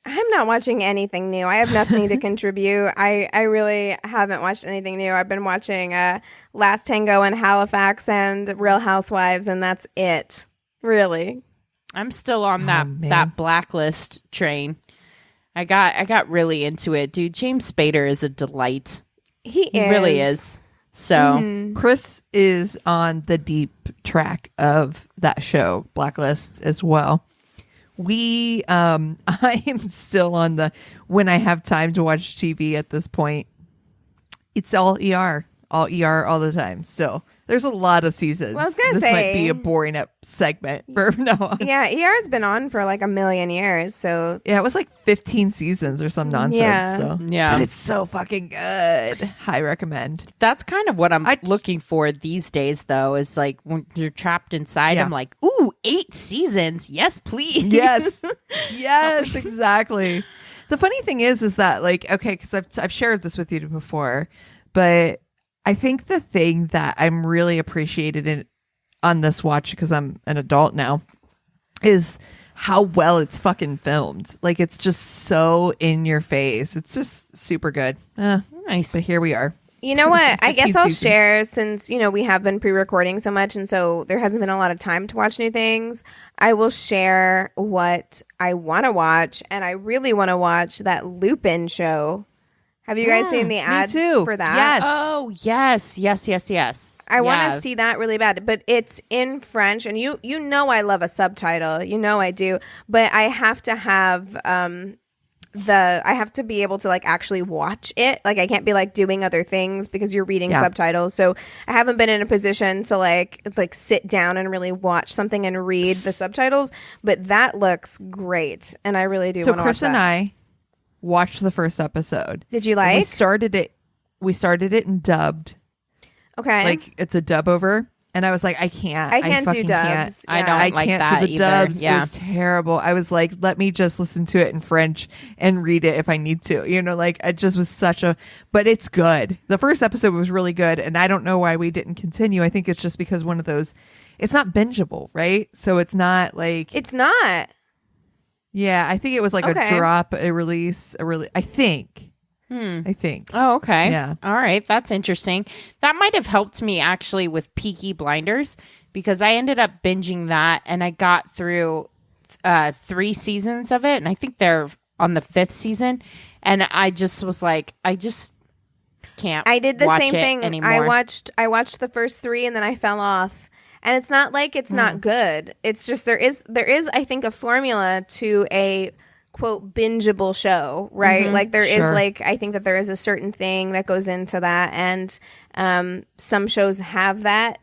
I'm not watching anything new. I have nothing to contribute. I really haven't watched anything new. I've been watching Last Tango in Halifax and Real Housewives, and that's it. Really. I'm still on that Blacklist train. I got really into it, dude. James Spader is a delight. He really is. So Chris is on the deep track of that show, Blacklist, as well. I am still on the when I have time to watch TV at this point. It's all ER all the time. Still, there's a lot of seasons. Well, I was gonna this say, might be a boring up segment for now on. Yeah, ER's been on for like a million years. So Yeah, it was like 15 seasons or some nonsense. Yeah. So Yeah. but it's so fucking good. I recommend. that's kind of what I'm looking for these days, though, is like when you're trapped inside, Yeah. I'm like, ooh, 8 seasons. Yes, please. Yes, yes, exactly. The funny thing is that like, okay, because I've shared this with you before, but I think the thing that I'm really appreciated on this watch, because I'm an adult now, is how well it's fucking filmed. Like, it's just so in your face. It's just super good. Nice. But here we are. you know what? I guess 15 I'll seasons. share, since we have been pre-recording so much, and so there hasn't been a lot of time to watch new things. I will share what I want to watch, and I really want to watch that Lupin show. Have you guys seen the ads too. for that? Yes. Oh, yes. I want to see that really bad, but it's in French, and you know I love a subtitle. You know I do, but I have to have I have to be able to like actually watch it. Like, I can't be like doing other things because you're reading subtitles. So I haven't been in a position to like sit down and really watch something and read the subtitles, but that looks great, and I really do want to watch Chris that. and I watched the first episode. Did you And like? We started it in dubbed. Okay. Like, it's a dub over. And I was like, I can't. I can't do fucking can't. dubs. I Yeah. don't I like can't that do the either. dubs. Yeah. It was terrible. I was like, let me just listen to it in French and read it if I need to. Like, it just was but it's good. The first episode was really good, and I don't know why we didn't continue. I think it's just because one of those, it's not bingeable, right? So it's not like, It's not. yeah, I think it was like Okay. a drop, a release, I think. I think. Oh, okay. Yeah. All right. That's interesting. That might have helped me actually with Peaky Blinders, because I ended up binging that and I got through 3 seasons of it. And I think they're on the 5th season. And I just was like, I just can't. I did the watch same it thing. anymore. I watched the first 3 and then I fell off. And it's not like it's not good. It's just there is I think a formula to a quote bingeable show, right? Like there is like, I think that there is a certain thing that goes into that, and some shows have that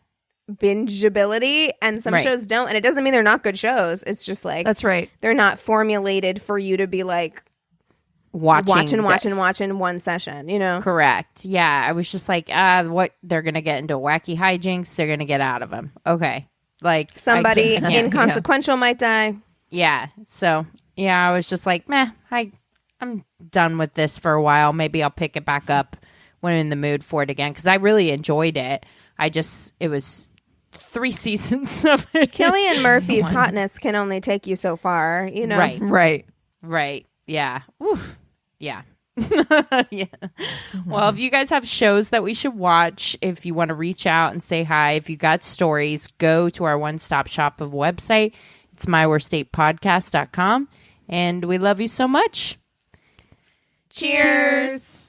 bingeability and some shows don't, and it doesn't mean they're not good shows. It's just like, That's right. they're not formulated for you to be like watching one session, Correct. Yeah. I was just like, what? They're going to get into wacky hijinks. They're going to get out of them. Okay. Like Somebody I can't- inconsequential might die. Yeah. So, yeah, I was just like, meh, I'm done with this for a while. Maybe I'll pick it back up when I'm in the mood for it again, because I really enjoyed it. It was 3 seasons of it. Cillian Murphy's hotness can only take you so far, Right. Right. Yeah. Oof. Yeah. Yeah. Well, if you guys have shows that we should watch, if you want to reach out and say hi, if you got stories, go to our one-stop shop of website. It's myworstatepodcast.com. And we love you so much. Cheers.